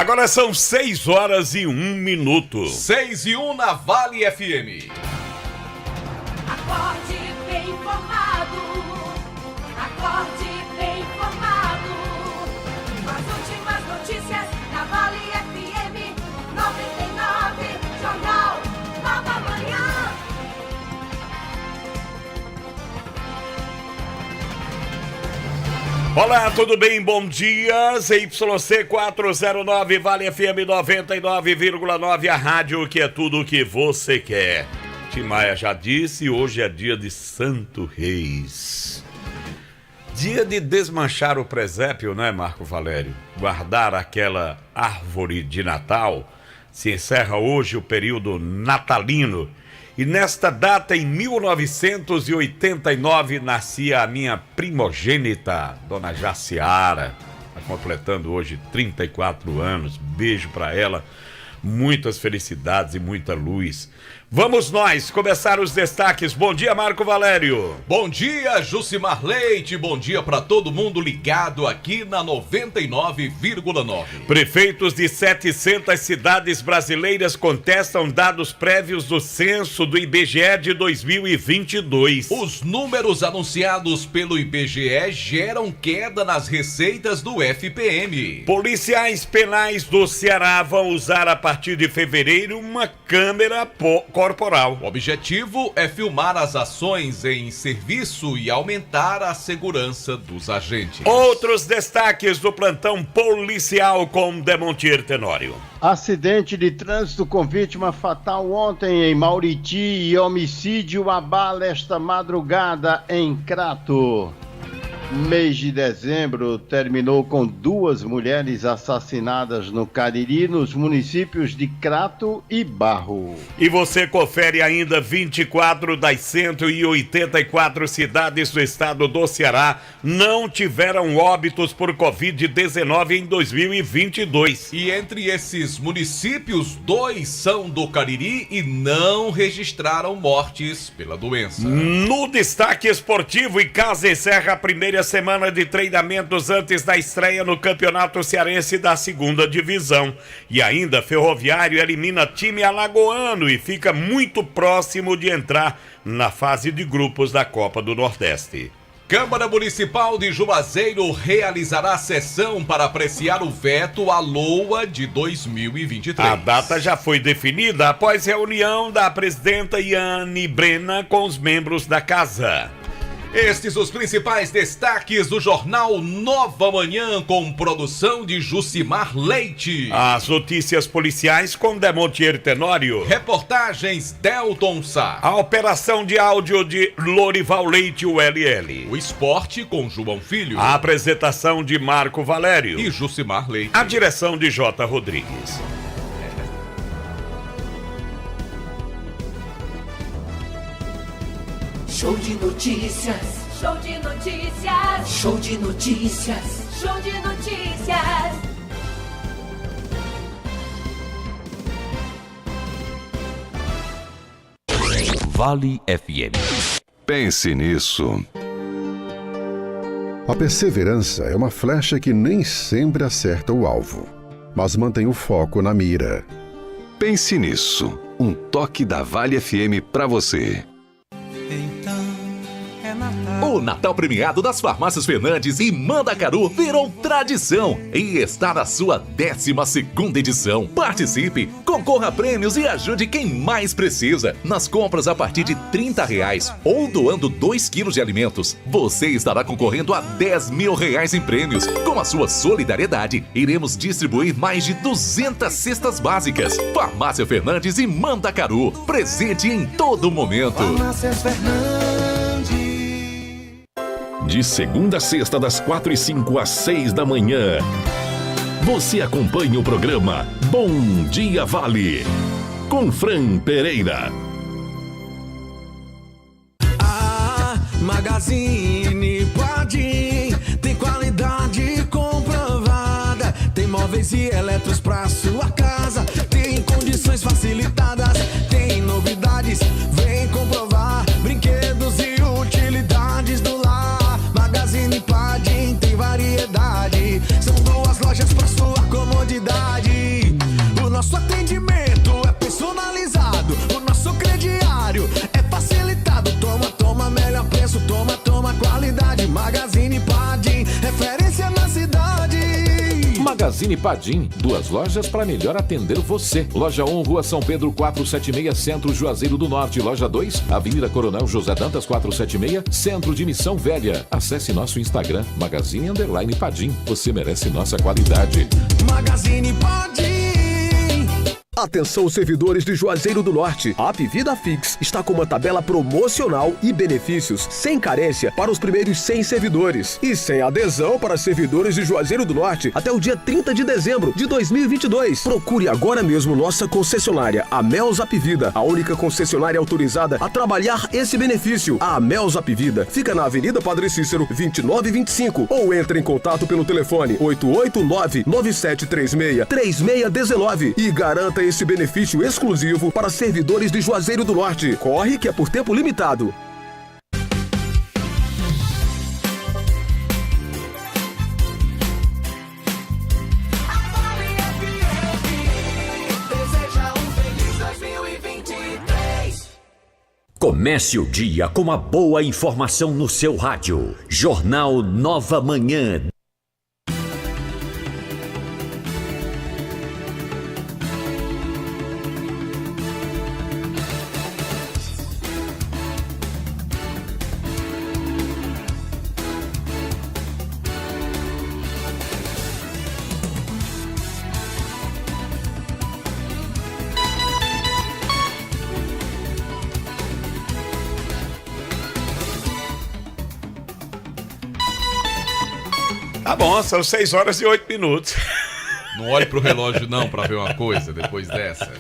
Agora são 6h01. 6h01 na Vale FM. Acorde bem informado. Acorde bem informado. Com as últimas notícias na Vale FM 99. Jornal Nova Manhã. Olá, tudo bem? Bom dia. ZYC 409, Vale FM 99,9, a rádio que é tudo o que você quer. Tim Maia já disse, hoje é dia de Santo Reis. Dia de desmanchar o presépio, né, Marco Valério? Guardar aquela árvore de Natal. Se encerra hoje o período natalino. E nesta data, em 1989, nascia a minha primogênita, Dona Jaciara. Está completando hoje 34 anos. Beijo para ela. Muitas felicidades e muita luz. Vamos nós começar os destaques. Bom dia, Marco Valério. Bom dia, Jucimar Leite. Bom dia para todo mundo ligado aqui na 99,9. Prefeitos de 700 cidades brasileiras contestam dados prévios do censo do IBGE de 2022. Os números anunciados pelo IBGE geram queda nas receitas do FPM. Policiais penais do Ceará vão usar a partir de fevereiro uma câmera corporal. O objetivo é filmar as ações em serviço e aumentar a segurança dos agentes. Outros destaques do plantão policial com Demontir Tenório. Acidente de trânsito com vítima fatal ontem em Mauriti e homicídio abala esta madrugada em Crato. Mês de dezembro terminou com 2 mulheres assassinadas no Cariri, nos municípios de Crato e Barro. E você confere ainda 24 das 184 cidades do estado do Ceará não tiveram óbitos por Covid-19 em 2022. E entre esses municípios, 2 são do Cariri e não registraram mortes pela doença. No destaque esportivo, Icasa encerra a primeira semana de treinamentos antes da estreia no Campeonato Cearense da 2ª Divisão. E ainda Ferroviário elimina time alagoano e fica muito próximo de entrar na fase de grupos da Copa do Nordeste. Câmara Municipal de Juazeiro realizará sessão para apreciar o veto à LOA de 2023. A data já foi definida após reunião da presidenta Iane Brena com os membros da casa. Estes os principais destaques do Jornal Nova Manhã, com produção de Jucimar Leite. As notícias policiais com Demontir Tenório. Reportagens Delton Sá. A operação de áudio de Lorival Leite, o LL. O esporte com João Filho. A apresentação de Marco Valério. E Jucimar Leite. A direção de J. Rodrigues. Show de notícias. Show de notícias. Show de notícias. Show de notícias. Vale FM. Pense nisso. A perseverança é uma flecha que nem sempre acerta o alvo, mas mantém o foco na mira. Pense nisso. Um toque da Vale FM pra você. O Natal premiado das Farmácias Fernandes e Mandacaru virou tradição e está na sua 12ª edição. Participe, concorra a prêmios e ajude quem mais precisa. Nas compras a partir de R$30 ou doando 2 quilos de alimentos, você estará concorrendo a R$10 mil em prêmios. Com a sua solidariedade, iremos distribuir mais de 200 cestas básicas. Farmácia Fernandes e Mandacaru, presente em todo momento. Farmácias Fernandes. De segunda a sexta, das 4h05 às 6 da manhã. Você acompanha o programa Bom Dia Vale, com Fran Pereira. A Magazine Padim tem qualidade comprovada. Tem móveis e eletros pra sua casa. Tem condições facilitadas. Tem novidades, vem comprovar. Brinquedos e utilidades do lar. Magazine Padim tem variedade. São 2 lojas pra sua comodidade. Magazine Padim, 2 lojas para melhor atender você. Loja 1, Rua São Pedro 476, Centro Juazeiro do Norte. Loja 2, Avenida Coronel José Dantas 476, Centro de Missão Velha. Acesse nosso Instagram, Magazine_Padim. Você merece nossa qualidade. Magazine Padim. Atenção, servidores de Juazeiro do Norte. A Apvida Fix está com uma tabela promocional e benefícios sem carência para os primeiros 100 servidores e sem adesão para servidores de Juazeiro do Norte até o dia 30 de dezembro de 2022. Procure agora mesmo nossa concessionária, a Mels Apvida, a única concessionária autorizada a trabalhar esse benefício. A Mels Apvida fica na Avenida Padre Cícero, 2925, ou entre em contato pelo telefone 889-9736-3619 e garanta esse benefício exclusivo para servidores de Juazeiro do Norte. Corre que é por tempo limitado. Comece o dia com uma boa informação no seu rádio. Jornal Nova Manhã. Tá bom, são 6h08. Não olhe pro relógio não pra ver uma coisa depois dessa.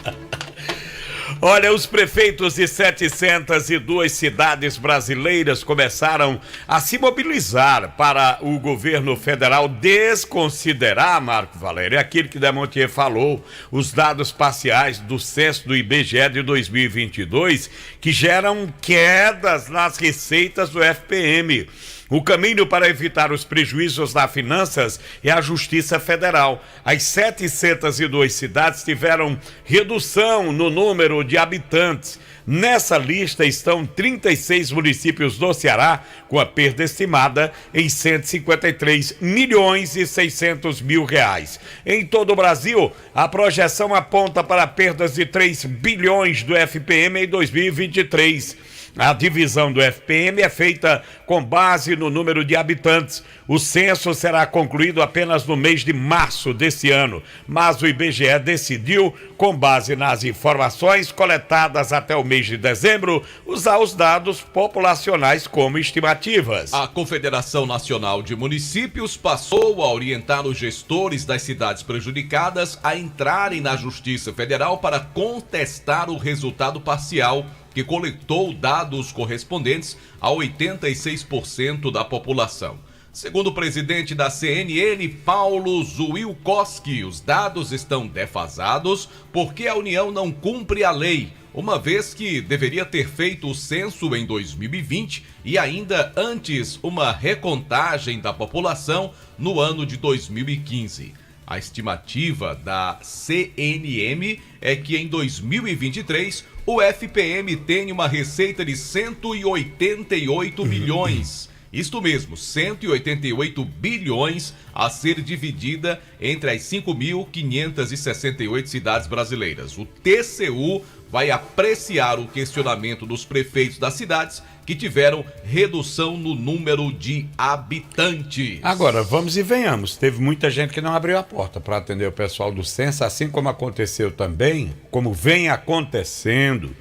Olha, os prefeitos de 702 cidades brasileiras começaram a se mobilizar para o governo federal desconsiderar, Marco Valério, aquilo que Demontier falou, os dados parciais do censo do IBGE de 2022, que geram quedas nas receitas do FPM. O caminho para evitar os prejuízos nas finanças é a Justiça Federal. As 702 cidades tiveram redução no número de habitantes. Nessa lista estão 36 municípios do Ceará, com a perda estimada em 153 milhões e 600 mil reais. Em todo o Brasil, a projeção aponta para perdas de 3 bilhões do FPM em 2023. A divisão do FPM é feita com base no número de habitantes. O censo será concluído apenas no mês de março desse ano, mas o IBGE decidiu, com base nas informações coletadas até o mês de dezembro, usar os dados populacionais como estimativas. A Confederação Nacional de Municípios passou a orientar os gestores das cidades prejudicadas a entrarem na Justiça Federal para contestar o resultado parcial que coletou dados correspondentes a 86% da população. Segundo o presidente da CNN, Paulo Zuilkowski, os dados estão defasados porque a União não cumpre a lei, uma vez que deveria ter feito o censo em 2020 e ainda antes uma recontagem da população no ano de 2015. A estimativa da CNM é que em 2023 o FPM tem uma receita de 188 bilhões. Isto mesmo, 188 bilhões a ser dividida entre as 5.568 cidades brasileiras. O TCU vai apreciar o questionamento dos prefeitos das cidades que tiveram redução no número de habitantes. Agora, vamos e venhamos. Teve muita gente que não abriu a porta para atender o pessoal do censo, assim como aconteceu também, como vem acontecendo,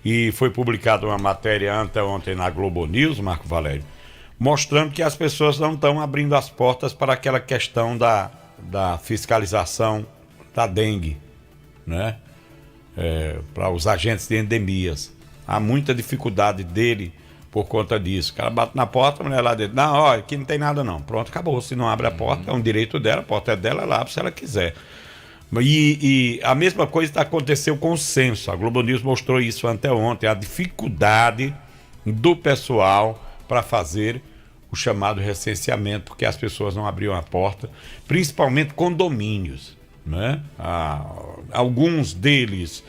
e foi publicada uma matéria anteontem na Globo News, Marco Valério, mostrando que as pessoas não estão abrindo as portas para aquela questão da fiscalização da dengue, né? Para os agentes de endemias. Há muita dificuldade dele por conta disso. O cara bate na porta, a mulher lá dentro, não, ó, aqui não tem nada não. Pronto, acabou. Se não abre a porta, é um direito dela, a porta é dela, ela abre se ela quiser. E a mesma coisa aconteceu com o censo. A Globo News mostrou isso anteontem, a dificuldade do pessoal para fazer o chamado recenseamento, porque as pessoas não abriam a porta, principalmente condomínios, né? Alguns deles,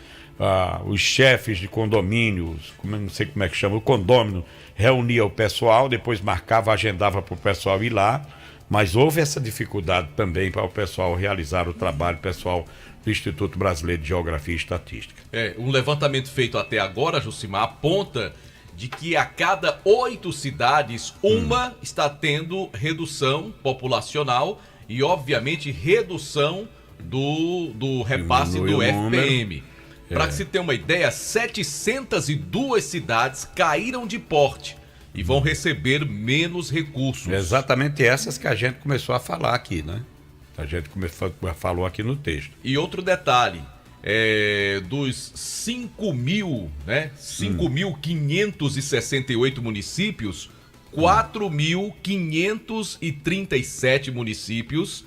os chefes de condomínios, não sei como é que chama, o condômino, reunia o pessoal, depois marcava, agendava para o pessoal ir lá, Mas houve essa dificuldade também para o pessoal realizar o trabalho, pessoal do Instituto Brasileiro de Geografia e Estatística. Um levantamento feito até agora, Jucimar, aponta de que a cada 8 cidades, uma está tendo redução populacional e, obviamente, redução do repasse do FPM. Para que se tenha uma ideia, 702 cidades caíram de porte e vão receber menos recursos. Exatamente essas que a gente começou a falar aqui, né? A gente falou aqui no texto. E outro detalhe, dos 5.568 municípios, 4.537 municípios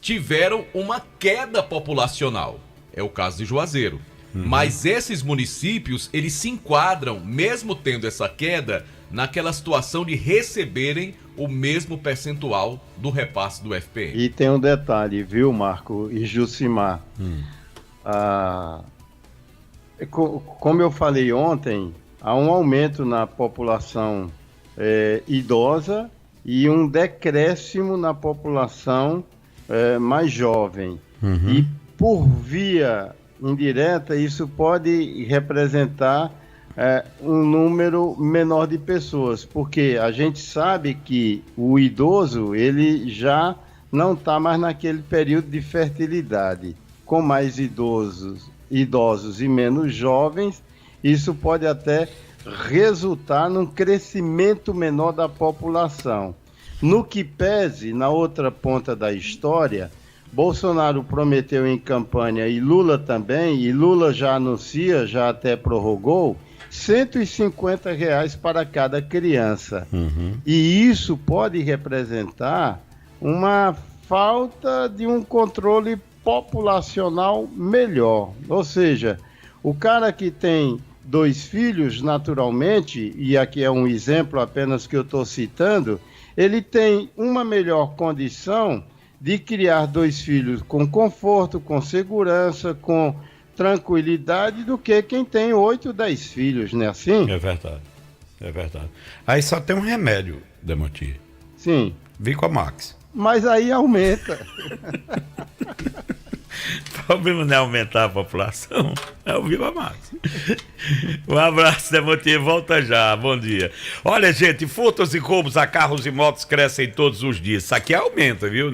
tiveram uma queda populacional. É o caso de Juazeiro. Mas esses municípios, eles se enquadram, mesmo tendo essa queda, naquela situação de receberem o mesmo percentual do repasse do FPM. E tem um detalhe, viu, Marco e Jucimar? Como eu falei ontem, há um aumento na população idosa e um decréscimo na população mais jovem. E por via indireta, isso pode representar um número menor de pessoas, porque a gente sabe que o idoso, ele já não está mais naquele período de fertilidade. Com mais idosos e menos jovens, isso pode até resultar num crescimento menor da população. No que pese, na outra ponta da história, Bolsonaro prometeu em campanha, e Lula também, e Lula já anuncia, já até prorrogou, R$150 para cada criança. E isso pode representar uma falta de um controle populacional melhor. Ou seja, o cara que tem 2 filhos, naturalmente, e aqui é um exemplo apenas que eu estou citando, ele tem uma melhor condição de criar 2 filhos com conforto, com segurança, com tranquilidade, do que quem tem 8, 10 filhos, não é assim? É verdade. Aí só tem um remédio, Demontir. Sim. Vicamax. Mas aí aumenta. O problema não é aumentar a população, é o Vicamax. Um abraço, Demontir, volta já, bom dia. Olha, gente, furtos e roubos a carros e motos crescem todos os dias. Isso aqui aumenta, viu,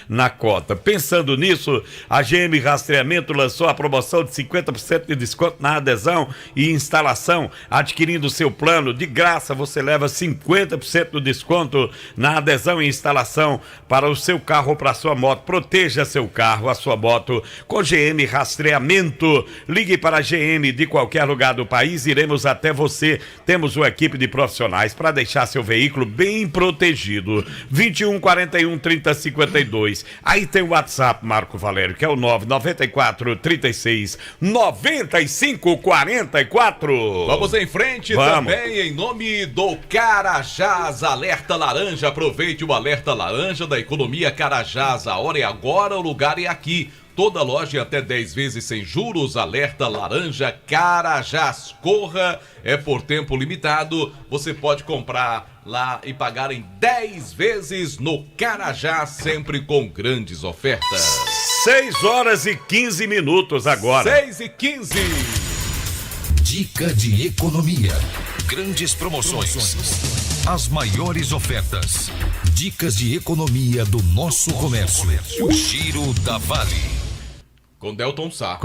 na cota. Pensando nisso, a GM Rastreamento lançou a promoção de 50% de desconto na adesão e instalação. Adquirindo seu plano, de graça, você leva 50% do desconto na adesão e instalação para o seu carro ou para a sua moto. Proteja seu carro, a sua moto com GM Rastreamento. Ligue para a GM de qualquer lugar do país, iremos até você. Temos uma equipe de profissionais para deixar seu veículo bem protegido. 21 41 30 52. Aí tem o WhatsApp, Marco Valério, que é o 994 36 95 44. Vamos em frente. Também em nome do Carajás Alerta Laranja. Aproveite o Alerta Laranja da Economia Carajás. A hora é agora, o lugar é aqui. Toda loja até 10 vezes sem juros. Alerta Laranja Carajás. Corra, é por tempo limitado. Você pode comprar lá e pagar em 10 vezes no Carajás, sempre com grandes ofertas. 6 horas e 15 minutos agora. 6h15. Dica de economia. Grandes promoções. As maiores ofertas. Dicas de economia do nosso comércio. O Giro da Vale. Com Delton Sá.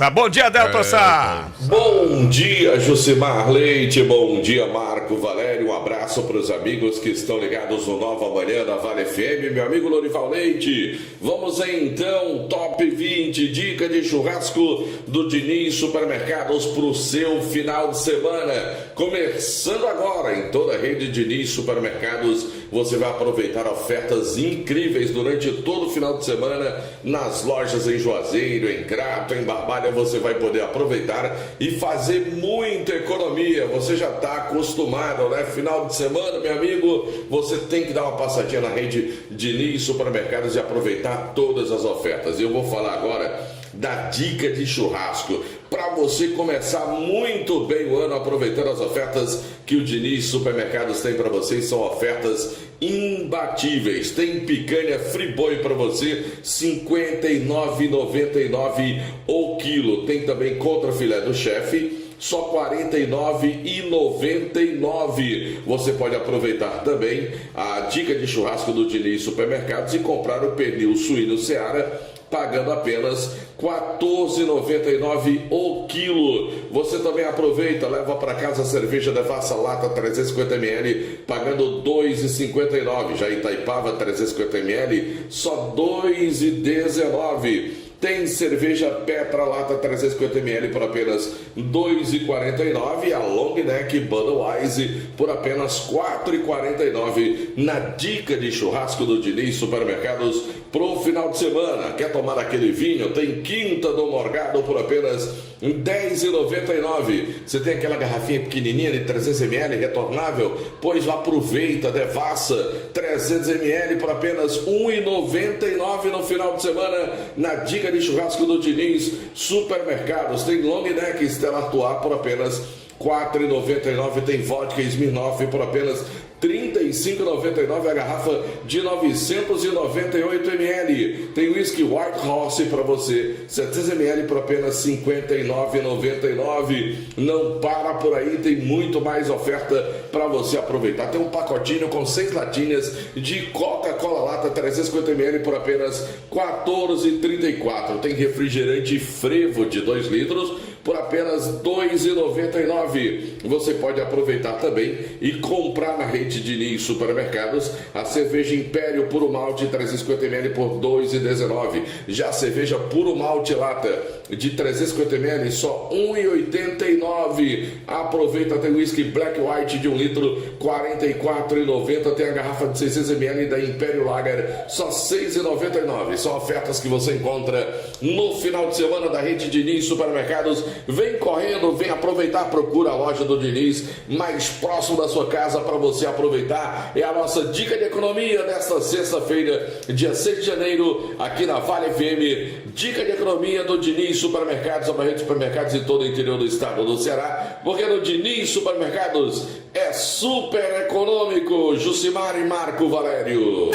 Bom dia, Delton Sá. Bom dia, Jucimar Leite. Bom dia, Marco Valério. Um abraço para os amigos que estão ligados no Nova Manhã da Vale FM. Meu amigo Lorival Leite. Vamos então, top 20, dica de churrasco do Diniz Supermercados para o seu final de semana. Começando agora em toda a rede Diniz Supermercados. Você vai aproveitar ofertas incríveis durante todo o final de semana nas lojas em Juazeiro, em Crato, em Barbalha. Você vai poder aproveitar e fazer muita economia. Você já está acostumado, né? Final de semana, meu amigo, você tem que dar uma passadinha na rede Diniz Supermercados e aproveitar todas as ofertas. Eu vou falar agora da dica de churrasco. Para você começar muito bem o ano aproveitando as ofertas que o Diniz Supermercados tem para vocês. São ofertas imbatíveis. Tem picanha friboi para você, R$ 59,99 o quilo. Tem também contrafilé do chefe, só R$ 49,99. Você pode aproveitar também a dica de churrasco do Diniz Supermercados e comprar o pernil suíno Seara, pagando apenas R$ 14,99 o quilo. Você também aproveita, leva para casa a cerveja Devassa Lata 350ml, pagando R$ 2,59. Já Itaipava 350ml, só R$ 2,19. Tem cerveja Petra Lata 350ml por apenas R$ 2,49 e a Long Neck Budweiser por apenas R$ 4,49 na dica de churrasco do Diniz Supermercados pro final de semana. Quer tomar aquele vinho? Tem Quinta do Morgado por apenas R$ 10,99. Você tem aquela garrafinha pequenininha de 300ml retornável? Pois aproveita, devassa 300ml por apenas R$ 1,99 no final de semana na dica de churrasco do Diniz Supermercados. Tem Long Neck Stella Artois por apenas R$ 4,99. Tem vodka Smirnoff por apenas R$ 35,99 a garrafa de 998ml. Tem whisky White Horse para você, 700ml por apenas R$ 59,99. Não para por aí, tem muito mais oferta para você aproveitar. Tem um pacotinho com 6 latinhas de Coca-Cola Lata 350ml por apenas R$ 14,34. Tem refrigerante Frevo de 2 litros por apenas R$ 2,99. Você pode aproveitar também e comprar na rede Diniz Supermercados a cerveja Império Puro Malte 350ml por R$ 2,19. Já a cerveja Puro Malte Lata de 350ml só R$ 1,89. Aproveita, tem whisky Black White de 1 litro R$ 44,90. Tem a garrafa de 600ml da Império Lager só R$ 6,99. São ofertas que você encontra no final de semana da rede Diniz Supermercados. Vem correndo, vem aproveitar, procura a loja do Diniz mais próximo da sua casa para você aproveitar. É a nossa dica de economia desta sexta-feira, dia 6 de janeiro, aqui na Vale FM. Dica de economia do Diniz Supermercados, a rede de supermercados em todo o interior do estado do Ceará, porque no Diniz Supermercados é super econômico. Jucimar e Marco Valério.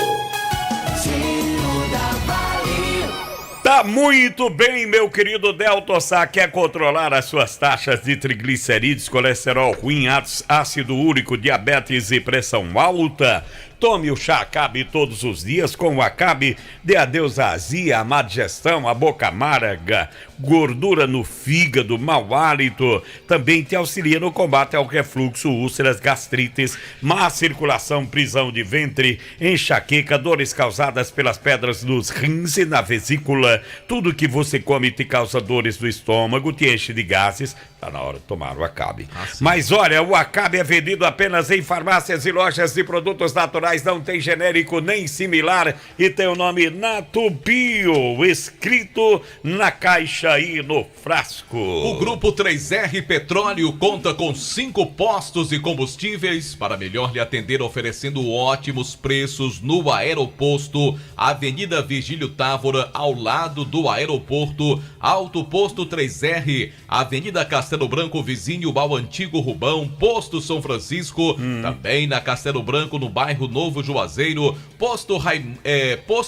Tá muito bem, meu querido Delton Sá. Quer controlar as suas taxas de triglicerídeos, colesterol ruim, ácido úrico, diabetes e pressão alta? Tome o chá Acabe todos os dias. Com o Acabe, dê adeus à azia, à má digestão, à boca amarga, gordura no fígado, mau hálito. Também te auxilia no combate ao refluxo, úlceras, gastrites, má circulação, prisão de ventre, enxaqueca, dores causadas pelas pedras nos rins e na vesícula. Tudo que você come te causa dores no estômago, te enche de gases. Tá na hora de tomar o Acabe. Mas olha, o Acabe é vendido apenas em farmácias e lojas de produtos naturais. Não tem genérico nem similar e tem o nome Natubio escrito na caixa e no frasco. O Grupo 3R Petróleo conta com 5 postos de combustíveis para melhor lhe atender, oferecendo ótimos preços no aeroposto, Avenida Virgílio Távora, ao lado do aeroporto, Alto Posto 3R, Avenida Castelo Branco, vizinho ao Antigo Rubão, Posto São Francisco, também na Castelo Branco, no bairro Novo Juazeiro, Posto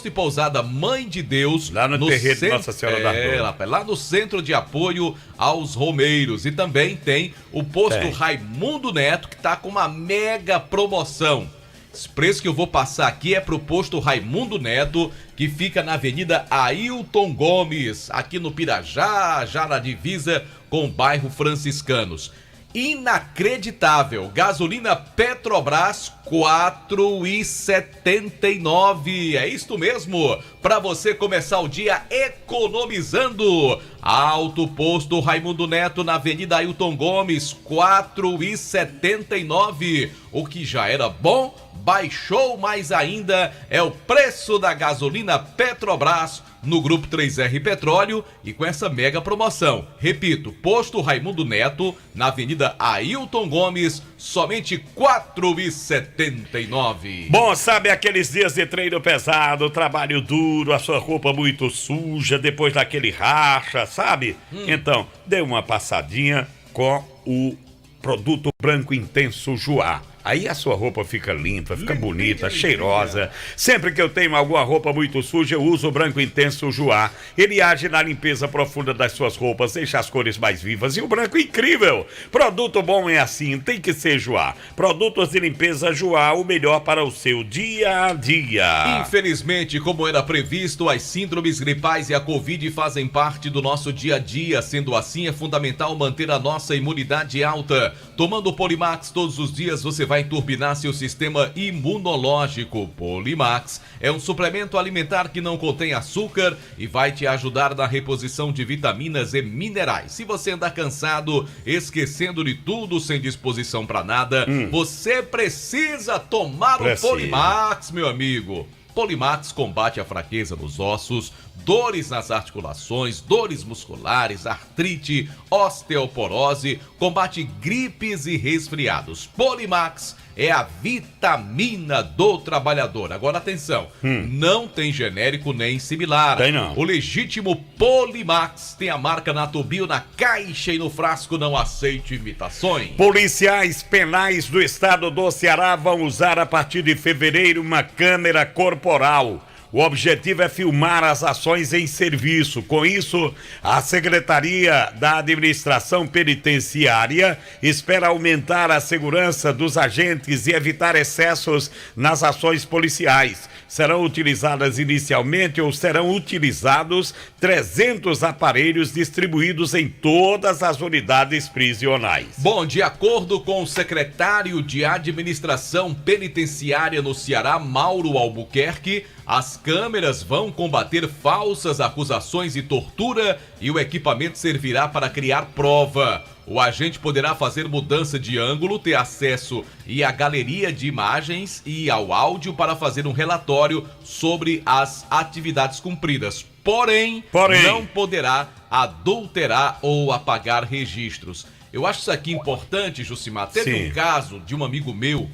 e Pousada Mãe de Deus, lá no terreiro de Nossa Senhora da Dor, lá no Centro de Apoio aos Romeiros. E também tem o Posto Raimundo Neto, que tá com uma mega promoção. Esse preço que eu vou passar aqui é pro Posto Raimundo Neto, que fica na Avenida Ailton Gomes, aqui no Pirajá, já na divisa com o bairro Franciscanos. Inacreditável, gasolina Petrobras 4,79. É isto mesmo, para você começar o dia economizando. Alto Posto Raimundo Neto na Avenida Ailton Gomes, 4,79. O que já era bom, baixou mais ainda, é o preço da gasolina Petrobras no Grupo 3R Petróleo e com essa mega promoção. Repito, Posto Raimundo Neto, na Avenida Ailton Gomes, somente 4,79. Bom, sabe aqueles dias de treino pesado, trabalho duro, a sua roupa muito suja, depois daquele racha, sabe? Então, dê uma passadinha com o produto branco intenso Joá. Aí a sua roupa fica limpa, fica bonita, cheirosa. Sempre que eu tenho alguma roupa muito suja, eu uso o branco intenso Joá. Ele age na limpeza profunda das suas roupas, deixa as cores mais vivas e o branco incrível. Produto bom é assim, tem que ser Joá. Produtos de limpeza Joá, o melhor para o seu dia a dia. Infelizmente, como era previsto, as síndromes gripais e a Covid fazem parte do nosso dia a dia. Sendo assim, é fundamental manter a nossa imunidade alta. Tomando o Polimax todos os dias, você vai turbinar seu sistema imunológico. Polimax é um suplemento alimentar que não contém açúcar e vai te ajudar na reposição de vitaminas e minerais. Se você andar cansado, esquecendo de tudo, sem disposição para nada, você precisa tomar o Polimax, meu amigo. Polimax combate a fraqueza nos ossos, dores nas articulações, dores musculares, artrite, osteoporose, combate gripes e resfriados. Polimax é a vitamina do trabalhador. Agora atenção, não tem genérico nem similar. Tem não. O legítimo Polimax tem a marca Natubio na caixa e no frasco, não aceite imitações. Policiais penais do estado do Ceará vão usar a partir de fevereiro uma câmera corporal. O objetivo é filmar as ações em serviço. Com isso, a Secretaria da Administração Penitenciária espera aumentar a segurança dos agentes e evitar excessos nas ações policiais. Serão utilizadas inicialmente ou serão utilizados 300 aparelhos distribuídos em todas as unidades prisionais. Bom, de acordo com o secretário de Administração Penitenciária no Ceará, Mauro Albuquerque, as câmeras vão combater falsas acusações e tortura e o equipamento servirá para criar prova. O agente poderá fazer mudança de ângulo, ter acesso à galeria de imagens e ao áudio para fazer um relatório sobre as atividades cumpridas. Porém, não poderá adulterar ou apagar registros. Eu acho isso aqui importante, Jucimar. Teve um caso de um amigo meu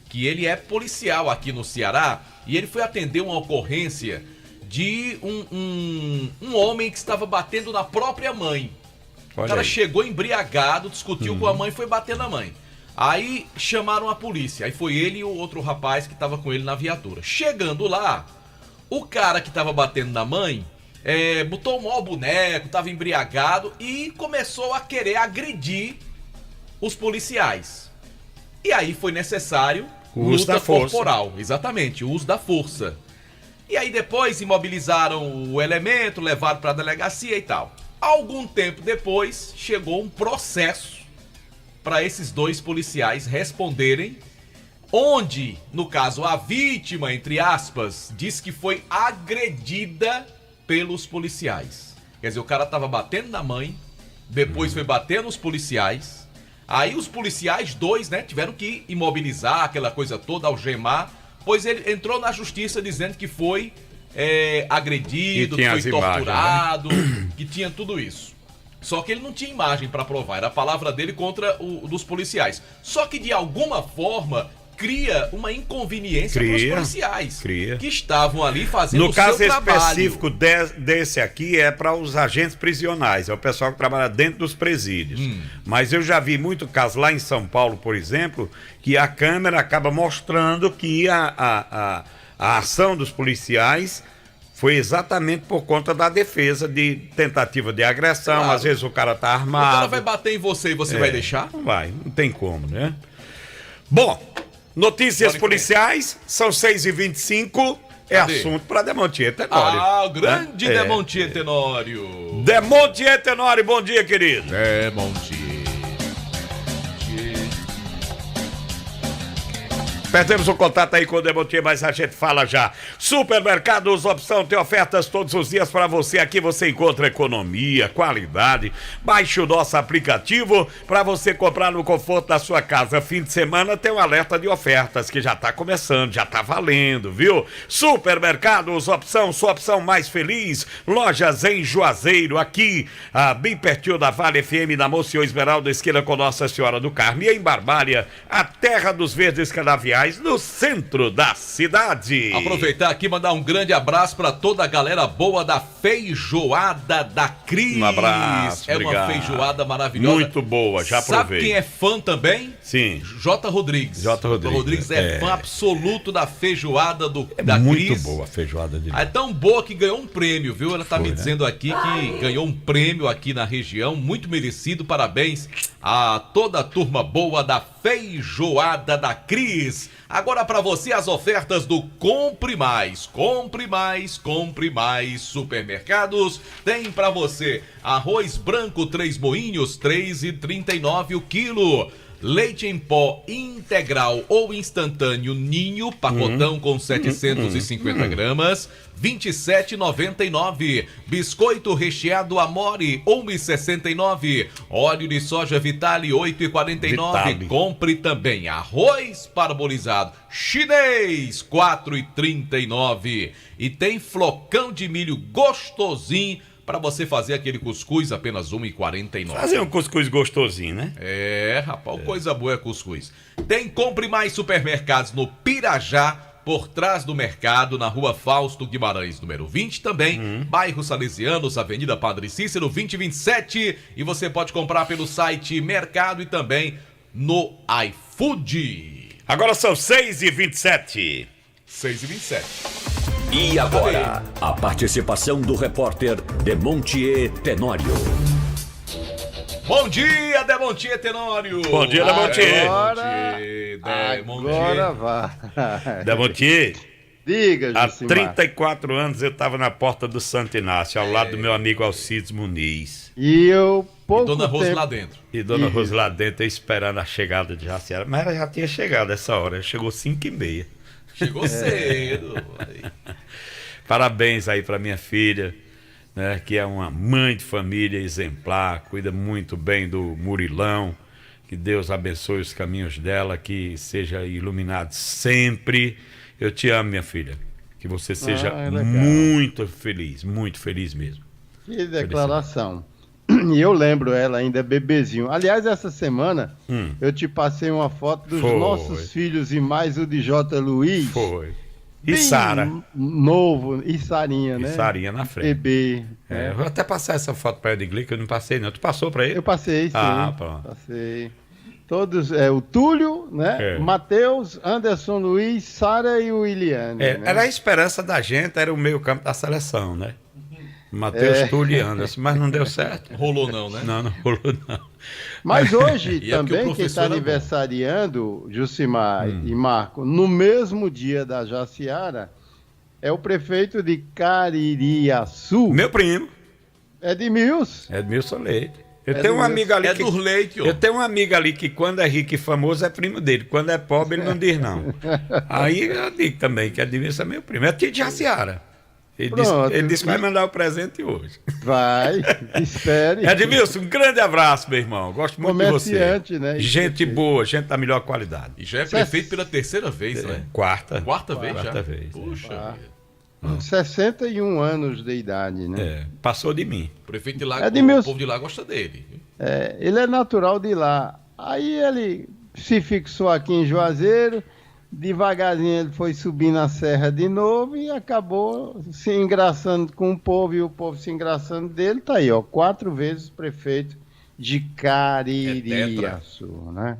que ele é policial aqui no Ceará e ele foi atender uma ocorrência de um homem que estava batendo na própria mãe. O cara chegou embriagado, discutiu com a mãe e foi bater na mãe. Aí chamaram a polícia. Aí foi ele e o outro rapaz que estava com ele na viatura. Chegando lá, o cara que estava batendo na mãe botou um mau boneco, estava embriagado e começou a querer agredir os policiais. E aí foi necessário o uso da força. Corporal. Exatamente, o uso da força. E aí depois imobilizaram o elemento, levaram para a delegacia e tal. Algum tempo depois, chegou um processo para esses dois policiais responderem, onde, no caso, a vítima, entre aspas, diz que foi agredida pelos policiais. Quer dizer, o cara estava batendo na mãe, depois foi bater nos policiais, aí os policiais, dois, né, tiveram que imobilizar aquela coisa toda, algemar, pois ele entrou na justiça dizendo que foi agredido, foi torturado, imagens, né? Que tinha tudo isso. Só que ele não tinha imagem para provar, era a palavra dele contra o dos policiais. Só que de alguma forma cria uma inconveniência para os policiais que estavam ali fazendo o seu trabalho. No caso específico desse aqui é para os agentes prisionais, é o pessoal que trabalha dentro dos presídios. Mas eu já vi muito caso lá em São Paulo, por exemplo, que a câmera acaba mostrando que a ação dos policiais foi exatamente por conta da defesa de tentativa de agressão. Claro. Às vezes o cara tá armado. O cara vai bater em você e você vai deixar? Não vai, não tem como, né? Bom, notícias policiais, são 6h25, assunto para Demontier Tenório. O grande Demontier Tenório. Demontier Tenório, bom dia, querido. Demontier. Perdemos o contato aí com o Demontier, mas a gente fala já. Supermercados Opção tem ofertas todos os dias para você. Aqui você encontra economia, qualidade. Baixe o nosso aplicativo para você comprar no conforto da sua casa. Fim de semana tem um alerta de ofertas que já tá começando, já tá valendo, viu? Supermercados Opção, sua opção mais feliz. Lojas em Juazeiro, aqui, bem pertinho da Vale FM, na Monsenhor Esmeralda, esquina com Nossa Senhora do Carmo. E em Barbalha, a terra dos verdes canaviais. R$30 no centro da cidade. Aproveitar aqui e mandar um grande abraço para toda a galera boa da Feijoada da Cris. Um abraço, obrigado. Uma feijoada maravilhosa. Muito boa, já provei. Sabe quem é fã também? Sim. J. Rodrigues. J. Rodrigues é fã absoluto da feijoada da muito Cris. Boa a feijoada de É tão boa que ganhou um prêmio, viu? Ela tá me dizendo aqui que ganhou um prêmio aqui na região, muito merecido. Parabéns a toda a turma boa da Feijoada da Cris. Agora para você as ofertas do Compre Mais. Compre Mais, Compre Mais Supermercados. Tem para você arroz branco 3 moinhos, R$3,39 o quilo. Leite em pó integral ou instantâneo Ninho, pacotão com 750 gramas, R$27,99. Biscoito recheado Amore, R$1,69. Óleo de soja Vitale, R$8,49. Compre também arroz parbolizado chinês, R$4,39. E tem flocão de milho gostosinho para você fazer aquele cuscuz, apenas R$1,49. Fazer um cuscuz gostosinho, né? É, rapaz, coisa boa é cuscuz. Tem Compre Mais Supermercados no Pirajá, por trás do mercado, na Rua Fausto Guimarães, número 20 também, bairro Salesianos, Avenida Padre Cícero, 2027. E você pode comprar pelo site Mercado e também no iFood. Agora são 6h27. 6h27. E agora, a participação do repórter Demontier Tenório. Bom dia, Demontier Tenório. Bom dia, Demontier. Agora vai. Demontier. Diga, há Jucimar. 34 anos eu estava na porta do Santo Inácio, ao lado do meu amigo Alcides Muniz. E eu, pouco Dona Rosa tempo... lá dentro. E Dona Rosa lá dentro, eu esperando a chegada de Jaciara. Mas ela já tinha chegado essa hora, ela chegou 5h30. Chegou cedo. Parabéns aí para minha filha, né, que é uma mãe de família exemplar, cuida muito bem do Murilão. Que Deus abençoe os caminhos dela, que seja iluminado sempre. Eu te amo, minha filha. Que você seja muito feliz mesmo. Que declaração. E eu lembro ela ainda bebezinho. Aliás, essa semana eu te passei uma foto dos nossos filhos e mais o de J. Luiz. Foi. E Sara. Novo, e Sarinha, né? E Sarinha na frente. Bebê. Eu vou até passar essa foto para Edgley, que eu não passei não. Tu passou para ele? Eu passei, sim. Pronto. Passei. Todos, o Túlio, né? Matheus, Anderson Luiz, Sara e o Iliane. Né? Era a esperança da gente, era o meio campo da seleção, né? Matheus, Túlio e Anderson, mas não deu certo. Rolou não, né? Não rolou não. Mas hoje também, é quem está aniversariando, Jucimar e Marco, no mesmo dia da Jaciara, é o prefeito de Caririaçu. Meu primo. Edmilson Leite. Eu tenho um amigo ali que... Leite, eu tenho um amigo ali que quando é rico e famoso é primo dele. Quando é pobre ele não diz não. Aí eu digo também que Edmilson é meu primo. É tio de Jaciara. Ele disse que vai mandar o presente hoje. Vai, espere. Edmilson, um grande abraço, meu irmão. Gosto muito de você. Né? Gente boa, gente da melhor qualidade. E já é prefeito pela terceira vez, né? Quarta vez já? Quarta vez. Puxa. 61 anos de idade, né? Passou de mim. O prefeito de lá, Edmilson, o povo de lá gosta dele. Ele é natural de lá. Aí ele se fixou aqui em Juazeiro. Devagarzinho ele foi subindo a serra de novo e acabou se engraçando com o povo e o povo se engraçando dele. Tá aí, 4 vezes prefeito de Caririaçu, né?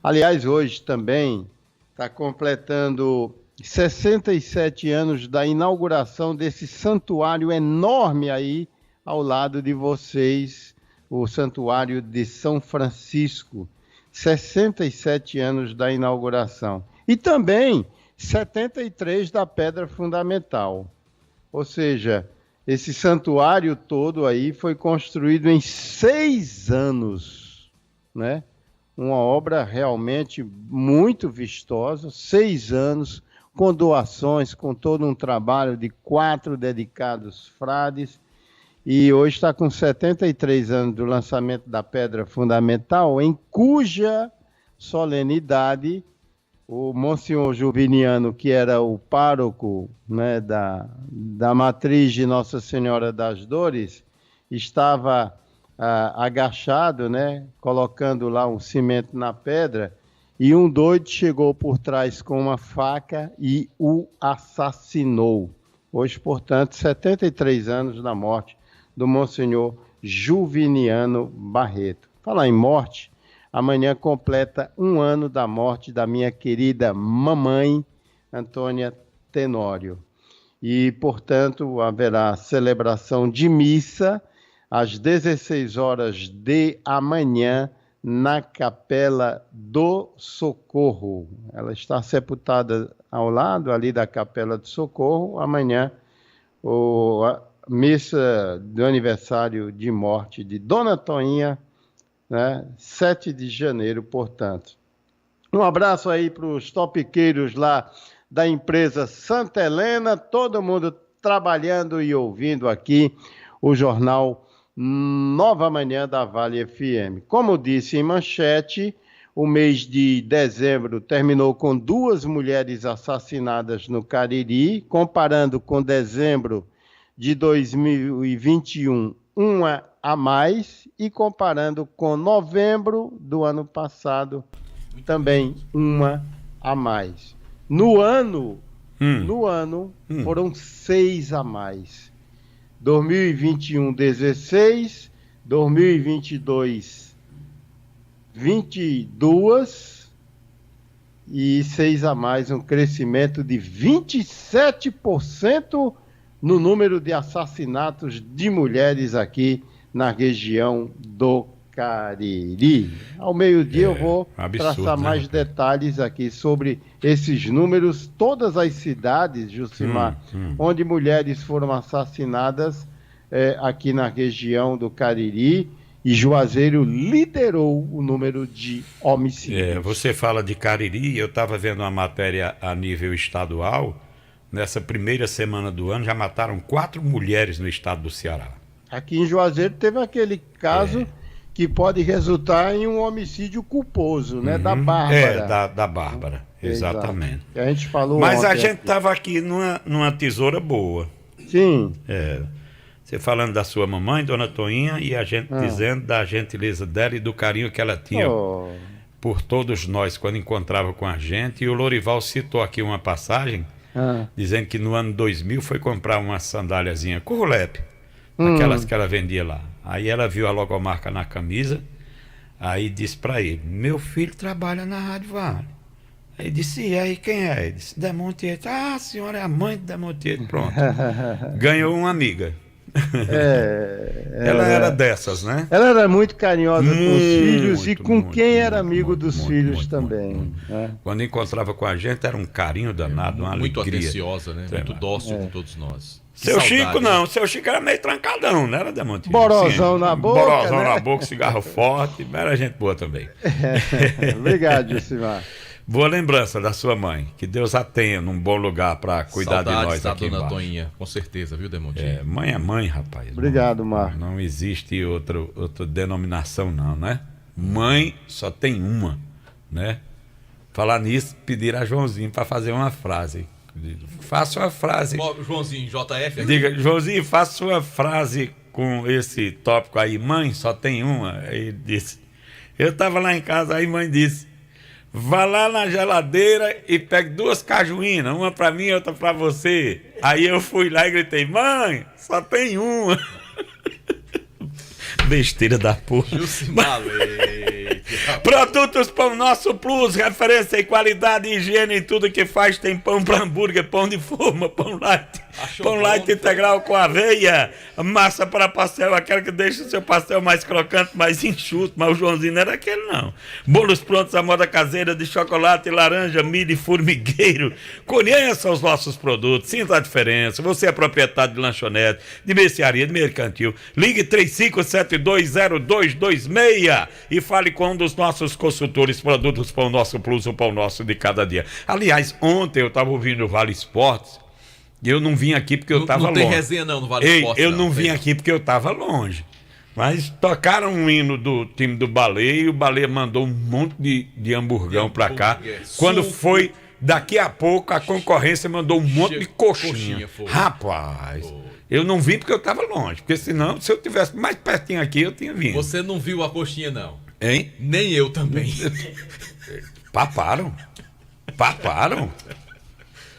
Aliás, hoje também está completando 67 anos da inauguração desse santuário enorme aí ao lado de vocês, o Santuário de São Francisco. 67 anos da inauguração. E também 73 da Pedra Fundamental. Ou seja, esse santuário todo aí foi construído em 6 anos, né? Uma obra realmente muito vistosa, 6 anos, com doações, com todo um trabalho de 4 dedicados frades. E hoje está com 73 anos do lançamento da Pedra Fundamental, em cuja solenidade o Monsenhor Juviniano, que era o pároco, né, da matriz de Nossa Senhora das Dores, estava agachado, né, colocando lá um cimento na pedra, e um doido chegou por trás com uma faca e o assassinou. Hoje, portanto, 73 anos da morte do Monsenhor Juviniano Barreto. Falar em morte, amanhã completa 1 ano da morte da minha querida mamãe, Antônia Tenório. E, portanto, haverá celebração de missa às 16 horas de amanhã na Capela do Socorro. Ela está sepultada ao lado ali da Capela do Socorro. Amanhã, a missa do aniversário de morte de Dona Toinha, né? 7 de janeiro, portanto. Um abraço aí para os topiqueiros lá da empresa Santa Helena, todo mundo trabalhando e ouvindo aqui o jornal Nova Manhã da Vale FM. Como disse em manchete, o mês de dezembro terminou com 2 mulheres assassinadas no Cariri, comparando com dezembro de 2021, uma a mais, e comparando com novembro do ano passado, também uma a mais. No ano, foram 6 a mais. 2021, 16, 2022, 22 e 6 a mais, um crescimento de 27% no número de assassinatos de mulheres aqui na região do Cariri. Ao meio-dia eu vou traçar mais detalhes aqui sobre esses números. Todas as cidades, Jucimar, onde mulheres foram assassinadas aqui na região do Cariri, e Juazeiro liderou o número de homicídios. Você fala de Cariri, eu estava vendo uma matéria a nível estadual. Nessa primeira semana do ano já mataram 4 mulheres no estado do Ceará. Aqui em Juazeiro teve aquele caso que pode resultar em um homicídio culposo, né? Da Bárbara. Da Bárbara, exatamente. Que a gente falou. Mas a gente estava aqui numa tesoura boa. Sim. Você falando da sua mamãe, Dona Toinha, e a gente dizendo da gentileza dela e do carinho que ela tinha por todos nós quando encontrava com a gente. E o Lorival citou aqui uma passagem, dizendo que no ano 2000 foi comprar uma sandáliazinha Currulep, aquelas que ela vendia lá. Aí ela viu a logomarca na camisa, aí disse para ele: meu filho trabalha na Rádio Vale. Aí disse: e aí quem é? Ele disse: Demontier. A senhora é a mãe de Demontier. Pronto. Ganhou uma amiga. Ela era dessas, né? Ela era muito carinhosa com os filhos e com quem era amigo dos filhos também. Quando encontrava com a gente era um carinho danado, uma muito alegria. Muito atenciosa, né? Muito dócil com todos nós. Seu Chico não, seu Chico era meio trancadão, não era, Demontier? Borozão na boca. Borozão na boca, cigarro forte, mas era gente boa também. Obrigado, Jucimar. Boa lembrança da sua mãe. Que Deus a tenha num bom lugar para cuidar de nós aqui Dona embaixo. Toinha, com certeza, viu, Demontier? Mãe é mãe, rapaz. Obrigado, Marco. Não existe outra denominação não, né? Mãe só tem uma, né? Falar nisso, pedir a Joãozinho para fazer uma frase. Faça uma frase. Joãozinho, JF aqui. Diga, Joãozinho, faça uma frase com esse tópico aí. Mãe só tem uma. Aí disse. Eu estava lá em casa, aí mãe disse: vá lá na geladeira e pegue 2 cajuínas, uma pra mim e outra pra você. Aí eu fui lá e gritei: mãe, só tem uma. Besteira da porra. Produtos Pão Nosso Plus, referência em qualidade e higiene em tudo que faz. Tem pão para hambúrguer, pão de forma, pão light, pão light integral com aveia, massa para pastel, aquela que deixa o seu pastel mais crocante, mais enxuto. Mas o Joãozinho não era aquele não. Bolos prontos à moda caseira de chocolate, laranja, milho e formigueiro. Conheça os nossos produtos, sinta a diferença. Você é proprietário de lanchonete, de mercearia, de mercantil. Ligue 35720226 e fale com um dos nossos consultores. Produtos Pão Nosso Plus, o pão nosso de cada dia. Aliás, ontem eu estava ouvindo o Vale Esportes e eu não vim aqui porque eu estava longe. Não tem resenha não no Vale Esportes. Eu não vim aqui porque eu estava longe. Mas tocaram um hino do time do Baleia e o Baleia mandou um monte de hamburgão pra cá. Quando foi, daqui a pouco, a concorrência mandou um monte de coxinha. Rapaz, eu não vim porque eu estava longe. Porque senão, se eu tivesse mais pertinho aqui, eu tinha vindo. Você não viu a coxinha, não? Hein? Nem eu também. Paparam?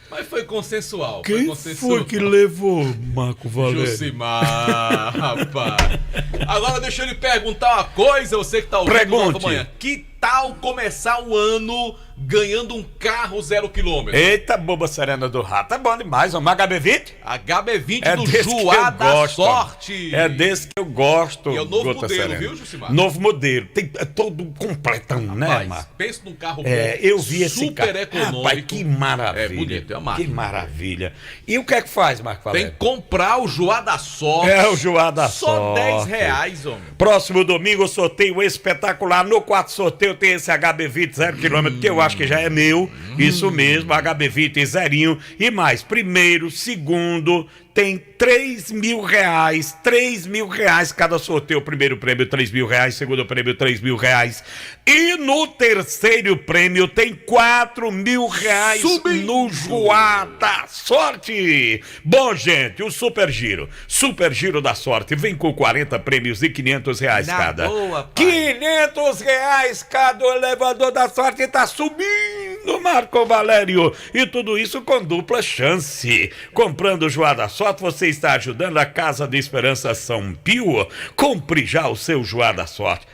Mas foi consensual. Quem foi que levou Marco Valério? Josimar, rapaz. Agora deixa eu lhe perguntar uma coisa, você que tá ouvindo Nova Manhã. Que tal começar o ano ganhando um carro 0 km? Eita, boba serena do rato. É bom demais, uma HB20? HB20 do Joá da Sorte. É desse que eu gosto. E é o novo Gota modelo, serena. viu, Josimar? Novo modelo. É todo completão, né, Marco? Pensa num carro bom, eu vi esse carro. super econômico. Rapaz, que maravilha. É bonito, é máquina. Que maravilha. E o que é que faz, Marco Valério? Tem que comprar o Joá da Sorte. É o Joá da Só Sorte. R$10, homem. Próximo domingo, sorteio espetacular. No quarto sorteio tem esse HB20 0 km, que eu acho que já é meu. Isso mesmo, HB20 zerinho. E mais, primeiro, segundo, tem R$3.000. R$3.000 cada sorteio. Primeiro prêmio, R$3.000. Segundo prêmio, R$3.000. E no terceiro prêmio tem R$4.000 no Joá da Sorte. Bom, gente, o Super Giro da Sorte vem com 40 prêmios e R$500 cada. Boa, R$500 cada. O elevador da sorte tá subindo, Marco Valério. E tudo isso com dupla chance. Comprando o Joá da Sorte, você está ajudando a Casa de Esperança São Pio. Compre já o seu Joá da Sorte.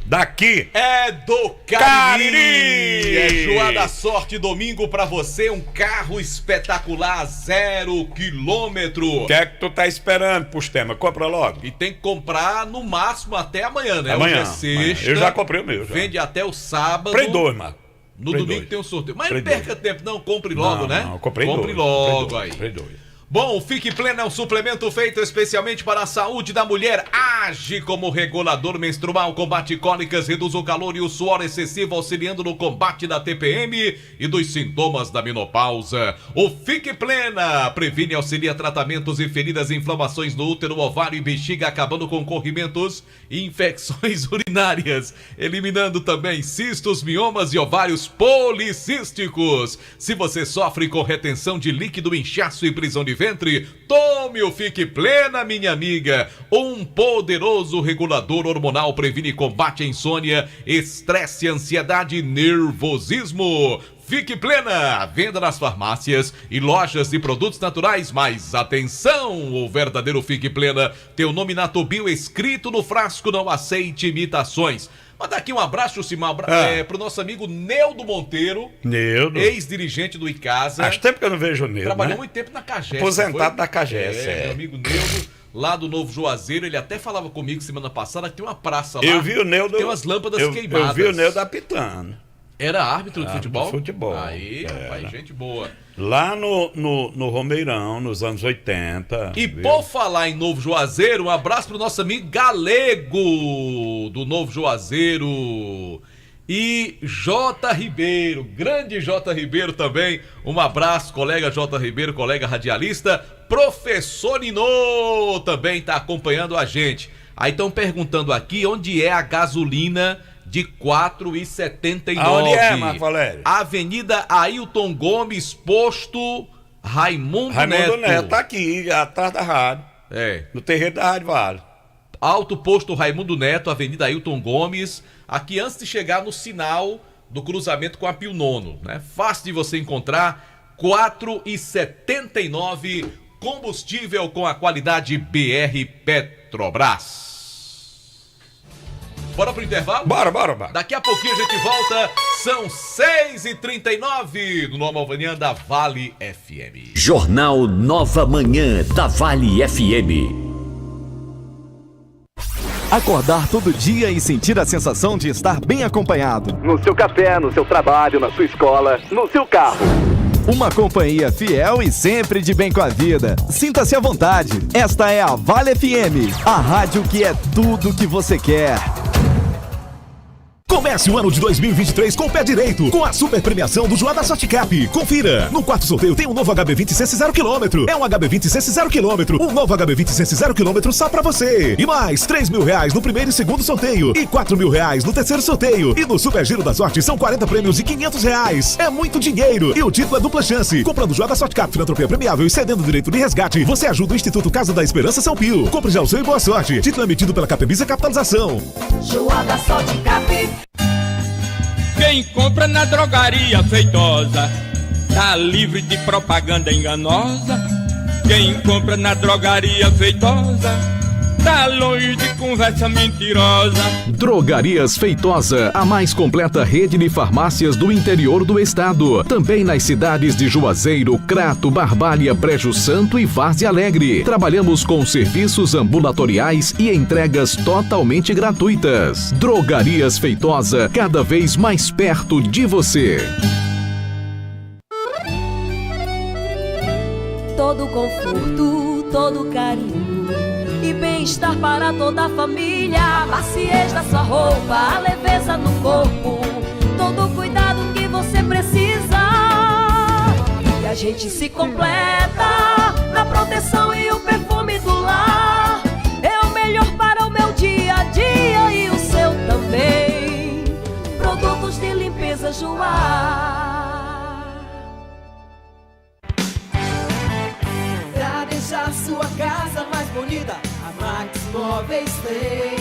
Daqui é do Cariri. É Joá da Sorte, domingo pra você, um carro espetacular 0 km. O que é que tu tá esperando, Pustema? Compra logo. E tem que comprar no máximo até amanhã, né? Amanhã. Hoje é sexta. Eu já comprei o meu. Já. Vende até o sábado. Comprei 2, Marco. No domingo tem um sorteio. Mas não perca tempo, não. Compre logo, né? Não, comprei Compre 2. logo aí. Comprei 2. Bom, o Fique Pleno é um suplemento feito especialmente para a saúde da mulher. Age como regulador menstrual, combate cólicas, reduz o calor e o suor excessivo, auxiliando no combate da TPM e dos sintomas da menopausa. O Fique Plena previne e auxilia tratamentos e feridas e inflamações no útero, ovário e bexiga, acabando com corrimentos e infecções urinárias, eliminando também cistos, miomas e ovários policísticos. Se você sofre com retenção de líquido, inchaço e prisão de ventre, tome o Fique Plena, minha amiga. Um poderoso regulador hormonal, previne e combate a insônia, estresse, ansiedade e nervosismo. Fique Plena, venda nas farmácias e lojas de produtos naturais, mas atenção, o verdadeiro Fique Plena tem o nome Natobio escrito no frasco, não aceite imitações. Mandar aqui um abraço, Josimar, pro nosso amigo Neudo Monteiro. Neudo. Ex-dirigente do Icasa. Faz tempo que eu não vejo o Neudo, Trabalhou muito tempo na Cagés. Aposentado da Cagés, Meu amigo Neudo, lá do Novo Juazeiro, ele até falava comigo semana passada que tem uma praça lá. Eu vi o Neudo. Tem umas lâmpadas queimadas. Eu vi o Neudo apitando. Era árbitro de futebol? De futebol. Aí, rapaz, gente boa. Lá no Romeirão, nos anos 80. E por falar em Novo Juazeiro, um abraço pro nosso amigo Galego, do Novo Juazeiro. E J. Ribeiro, grande J. Ribeiro também. Um abraço, colega J. Ribeiro, colega radialista. Professor Ninô também tá acompanhando a gente. Aí estão perguntando aqui onde é a gasolina de 4,79. Aonde é, Marco Valério? Avenida Ailton Gomes, posto Raimundo Neto. Tá aqui, atrás da rádio. No terreiro da Rádio Vale. Alto posto Raimundo Neto, Avenida Ailton Gomes, aqui antes de chegar no sinal do cruzamento com a Pio Nono, né? Fácil de você encontrar, 4,79, combustível com a qualidade BR Petrobras. Bora pro intervalo? Bora. Daqui a pouquinho a gente volta, são 6h39 no Nova Manhã da Vale FM. Jornal Nova Manhã da Vale FM. Acordar todo dia e sentir a sensação de estar bem acompanhado. No seu café, no seu trabalho, na sua escola, no seu carro. Uma companhia fiel e sempre de bem com a vida. Sinta-se à vontade. Esta é a Vale FM, a rádio que é tudo que você quer. Comece o ano de 2023 com o pé direito, com a super premiação do Joá da Sorte Cap. Confira! No quarto sorteio tem um novo HB20 Sense 0 km. É um HB20 Sense 0 km. Um novo HB20 Sense 0 km só pra você. E mais R$3.000 no primeiro e segundo sorteio. E R$4.000 no terceiro sorteio. E no Super Giro da Sorte são 40 prêmios e R$500. É muito dinheiro. E o título é dupla chance. Comprando Joá da Sorte Cap, filantropia premiável e cedendo direito de resgate, você ajuda o Instituto Casa da Esperança São Pio. Compre já o seu e boa sorte. Título emitido pela Capemisa Capitalização. Joá da Sorte Cap. Quem compra na drogaria Feitosa tá livre de propaganda enganosa. Quem compra na drogaria Feitosa tá longe de conversa mentirosa. Drogarias Feitosa, a mais completa rede de farmácias do interior do estado. Também nas cidades de Juazeiro, Crato, Barbalha, Brejo Santo e Várzea Alegre. Trabalhamos com serviços ambulatoriais e entregas totalmente gratuitas. Drogarias Feitosa, cada vez mais perto de você. Todo conforto, todo carinho e bem-estar para toda a família. A maciez da sua roupa, a leveza no corpo, todo o cuidado que você precisa. E a gente se completa na proteção e o perfume do lar. É o melhor para o meu dia a dia e o seu também. Produtos de limpeza Joá. Pra deixar sua casa mais bonita, a Max Móveis tem.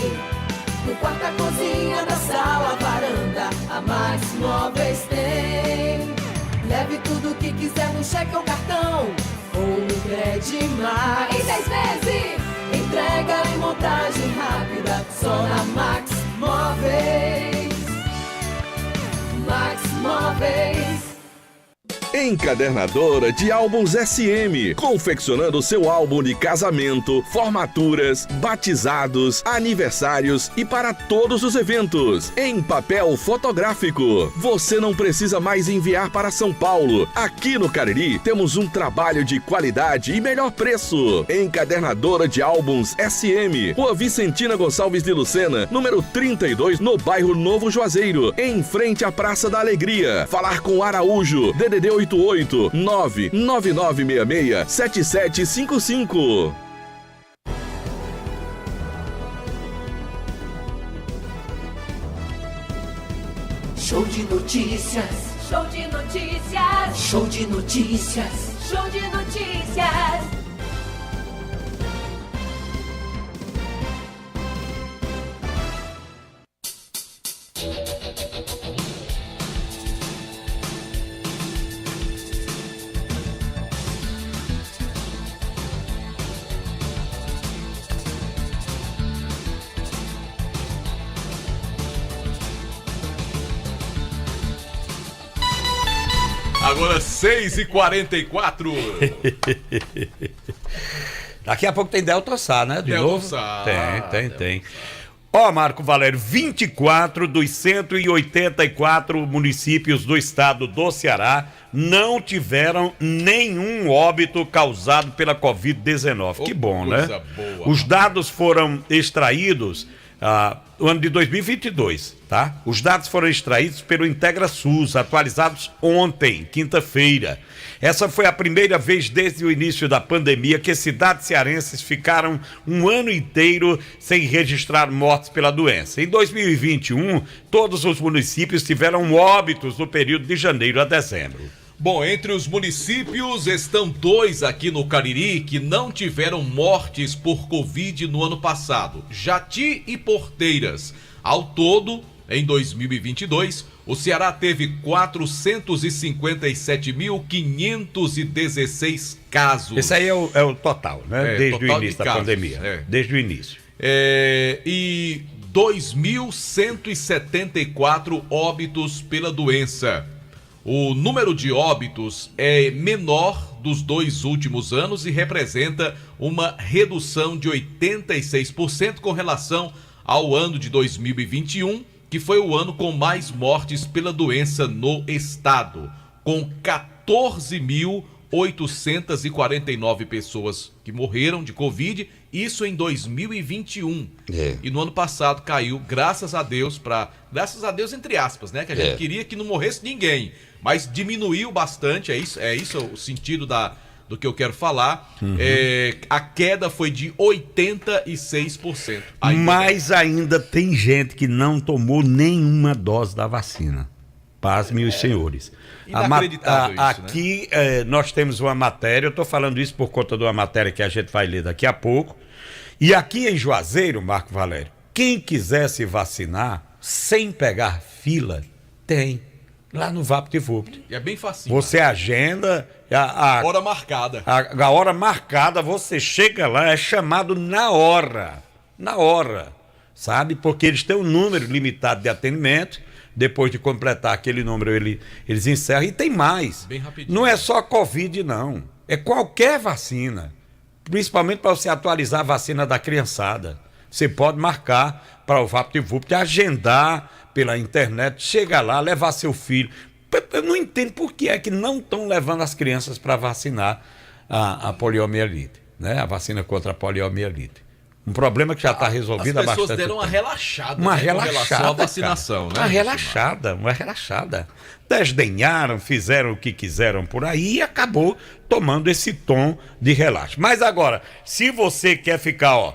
No quarto, a cozinha, da sala, a varanda, a Max Móveis tem. Leve tudo que quiser no cheque ou cartão, ou no Credimax. Em 10 vezes, entrega e montagem rápida, só na Max Móveis. Max Móveis. Encadernadora de álbuns SM, confeccionando seu álbum de casamento, formaturas, batizados, aniversários e para todos os eventos, em papel fotográfico. Você não precisa mais enviar para São Paulo. Aqui no Cariri temos um trabalho de qualidade e melhor preço. Encadernadora de álbuns SM, Rua Vicentina Gonçalves de Lucena, número 32, no bairro Novo Juazeiro, em frente à Praça da Alegria. Falar com Araújo, DDD 88 99966 7755. Show de notícias. Show de notícias. Show de notícias. Show de notícias. Agora 6h44. Daqui a pouco tem Delta-Sá, né? De novo? Delta-Sá. Tem. Ó, Marco Valério, 24 dos 184 municípios do estado do Ceará não tiveram nenhum óbito causado pela Covid-19. Que bom, né? Boa. Os dados foram extraídos no ano de 2022, tá? Os dados foram extraídos pelo IntegraSUS, atualizados ontem, quinta-feira. Essa foi a primeira vez desde o início da pandemia que cidades cearenses ficaram um ano inteiro sem registrar mortes pela doença. Em 2021, todos os municípios tiveram óbitos no período de janeiro a dezembro. Bom, entre os municípios estão 2 aqui no Cariri que não tiveram mortes por Covid no ano passado: Jati e Porteiras. Ao todo, em 2022, o Ceará teve 457.516 casos. Esse aí é o total, né? Desde total o início da casos, pandemia. Desde o início. E 2.174 óbitos pela doença. O número de óbitos é menor dos 2 últimos anos e representa uma redução de 86% com relação ao ano de 2021, que foi o ano com mais mortes pela doença no estado, com 14.849 pessoas que morreram de Covid, isso em 2021. E no ano passado caiu, graças a Deus, entre aspas, né? Que a gente queria que não morresse ninguém, mas diminuiu bastante, é isso o sentido do que eu quero falar. A queda foi de 86%. Mas ainda tem gente que não tomou nenhuma dose da vacina. Pasmem os senhores. Inacreditável isso, aqui nós temos uma matéria, eu estou falando isso por conta de uma matéria que a gente vai ler daqui a pouco. E aqui em Juazeiro, Marco Valério, quem quiser se vacinar sem pegar fila, Tem. Lá no VaptVupt. E é bem facinho. Você agenda... Hora marcada. A hora marcada, você chega lá, é chamado na hora. Na hora. Sabe? Porque eles têm um número limitado de atendimento. Depois de completar aquele número, eles encerram. E tem mais. Bem rapidinho. Não é só Covid, não. É qualquer vacina. Principalmente para você atualizar a vacina da criançada. Você pode marcar para o VaptVupt, agendar pela internet, chegar lá, levar seu filho. Eu não entendo por que é que não estão levando as crianças para vacinar a poliomielite, né? A vacina contra a poliomielite. Um problema que já está resolvido há bastante tempo. As pessoas deram uma relaxada, uma né, relaxada, com relação à vacinação, né? Uma relaxada. Desdenharam, fizeram o que quiseram por aí e acabou tomando esse tom de relaxo. Mas agora, se você quer ficar, ó,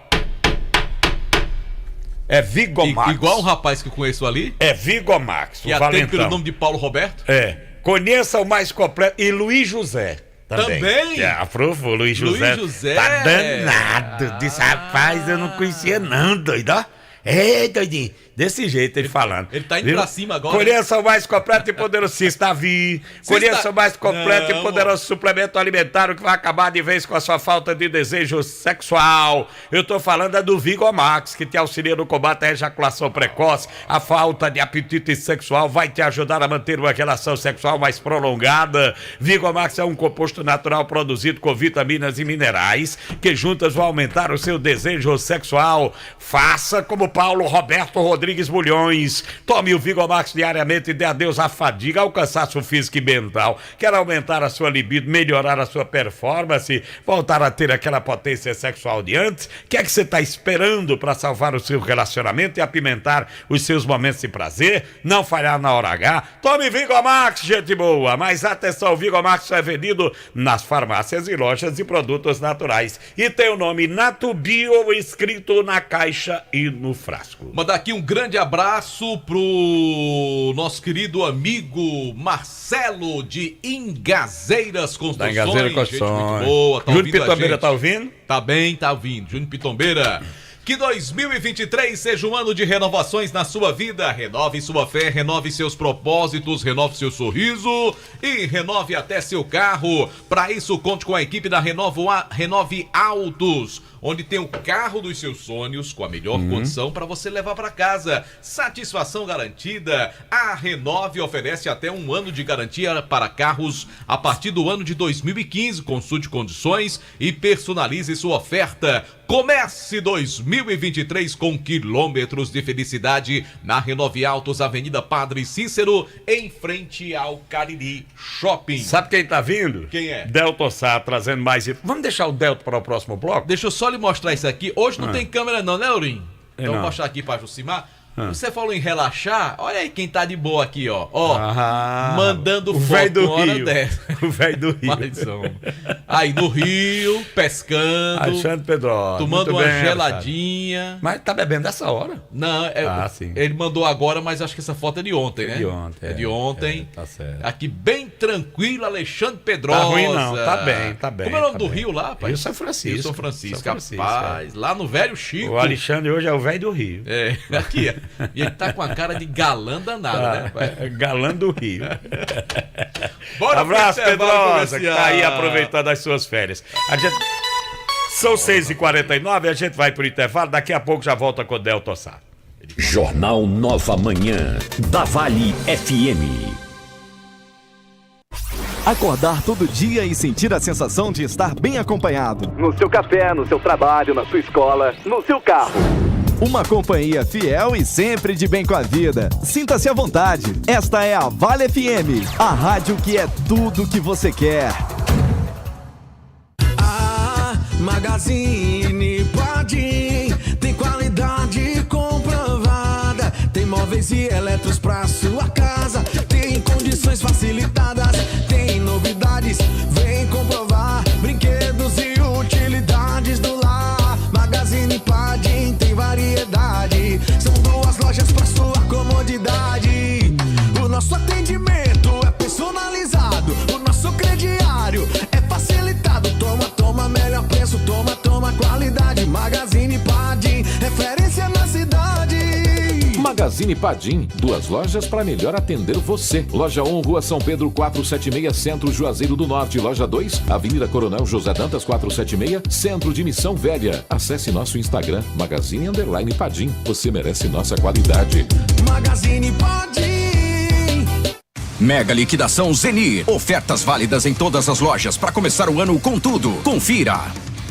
é Vigomax. Igual um rapaz que eu conheço ali. É Vigomax. E atende pelo nome de Paulo Roberto. É. Conheça o mais completo. E Luiz José. Também? Afrofo, Luiz José. Luiz José. Tá danado. Disse, rapaz, eu não conhecia não, doido, ó. É, doidinho. Desse jeito ele falando. Ele tá indo pra cima agora. Conheça o mais completo e poderoso Cistavi. Conheça o mais completo e poderoso suplemento alimentar, o que vai acabar de vez com a sua falta de desejo sexual. Eu tô falando do Vigomax, que te auxilia no combate à ejaculação precoce, a falta de apetite sexual, vai te ajudar a manter uma relação sexual mais prolongada. Vigomax é um composto natural produzido com vitaminas e minerais que juntas vão aumentar o seu desejo sexual. Faça como Paulo Roberto Rodrigues Bulhões. Tome o Vigomax diariamente e dê adeus à fadiga, ao cansaço físico e mental. Quer aumentar a sua libido, melhorar a sua performance, voltar a ter aquela potência sexual de antes? O que é que você está esperando para salvar o seu relacionamento e apimentar os seus momentos de prazer? Não falhar na hora H? Tome Vigomax, gente boa. Mas atenção, o Vigomax é vendido nas farmácias e lojas de produtos naturais. E tem o nome Natubio escrito na caixa e no frasco. Mandar aqui um grande abraço pro nosso querido amigo Marcelo de Ingazeiras Construções. Da Ingazeiras Construções. Gente muito boa, tá Júnior Pitombeira tá ouvindo? Tá bem, tá ouvindo. Júnior Pitombeira. Que 2023 seja um ano de renovações na sua vida. Renove sua fé, renove seus propósitos, renove seu sorriso e renove até seu carro. Para isso, conte com a equipe da Renove Autos, onde tem o carro dos seus sonhos com a melhor condição para você levar para casa. Satisfação garantida. A Renove oferece até um ano de garantia para carros a partir do ano de 2015. Consulte condições e personalize sua oferta. Comece 2023 com quilômetros de felicidade na Renove Autos, Avenida Padre Cícero, em frente ao Cariri Shopping. Sabe quem tá vindo? Quem é? Delto Sá, trazendo mais... Vamos deixar o Delto para o próximo bloco? Deixa eu só lhe mostrar isso aqui. Hoje não tem câmera não, né, Aurim? Então vou mostrar aqui para Josimar. Você falou em relaxar, olha aí quem tá de boa aqui, ó. Mandando foto uma hora dessa. O velho do Rio. Aí no Rio, pescando. Alexandre Pedro. Tomando uma geladinha. Mas tá bebendo dessa hora? Não, sim. Ele mandou agora, mas acho que essa foto é de ontem, né? De ontem. É de ontem. Tá certo. Aqui bem tranquilo, Alexandre Pedrosa. Tá ruim não, tá bem. Como é o nome do Rio lá, pai? Rio São Francisco. Rio São Francisco, rapaz. Lá no Velho Chico. O Alexandre hoje é o velho do Rio. É, aqui, ó. E ele tá com a cara de galã danado, né, pai? Galã do Rio. Bora, abraço, Pedrosa, que tá aí aproveitando as suas férias. São 6h49, a gente vai pro intervalo, daqui a pouco já volta com o Delto Sá. Jornal Nova Manhã, da Vale FM. Acordar todo dia e sentir a sensação de estar bem acompanhado. No seu café, no seu trabalho, na sua escola, no seu carro. Uma companhia fiel e sempre de bem com a vida. Sinta-se à vontade. Esta é a Vale FM, a rádio que é tudo o que você quer. A Magazine Padim tem qualidade comprovada. Tem móveis e eletros pra sua casa. Tem condições facilitadas. Tem novidades, vem comprovar. Brinquedos e utilidades do lar. Magazine Padim tem variedade. São 2 lojas pra sua comodidade. O nosso atendimento é personalizado. O nosso crediário é facilitado. Toma, melhor preço. Toma, qualidade. Magazine Padim, referência na cidade. Magazine Padim, 2 lojas para melhor atender você. Loja 1, Rua São Pedro 476, Centro Juazeiro do Norte. Loja 2, Avenida Coronel José Dantas 476, Centro de Missão Velha. Acesse nosso Instagram, Magazine_Padim. Você merece nossa qualidade. Magazine Padim. Mega liquidação Zenir. Ofertas válidas em todas as lojas para começar o ano com tudo. Confira.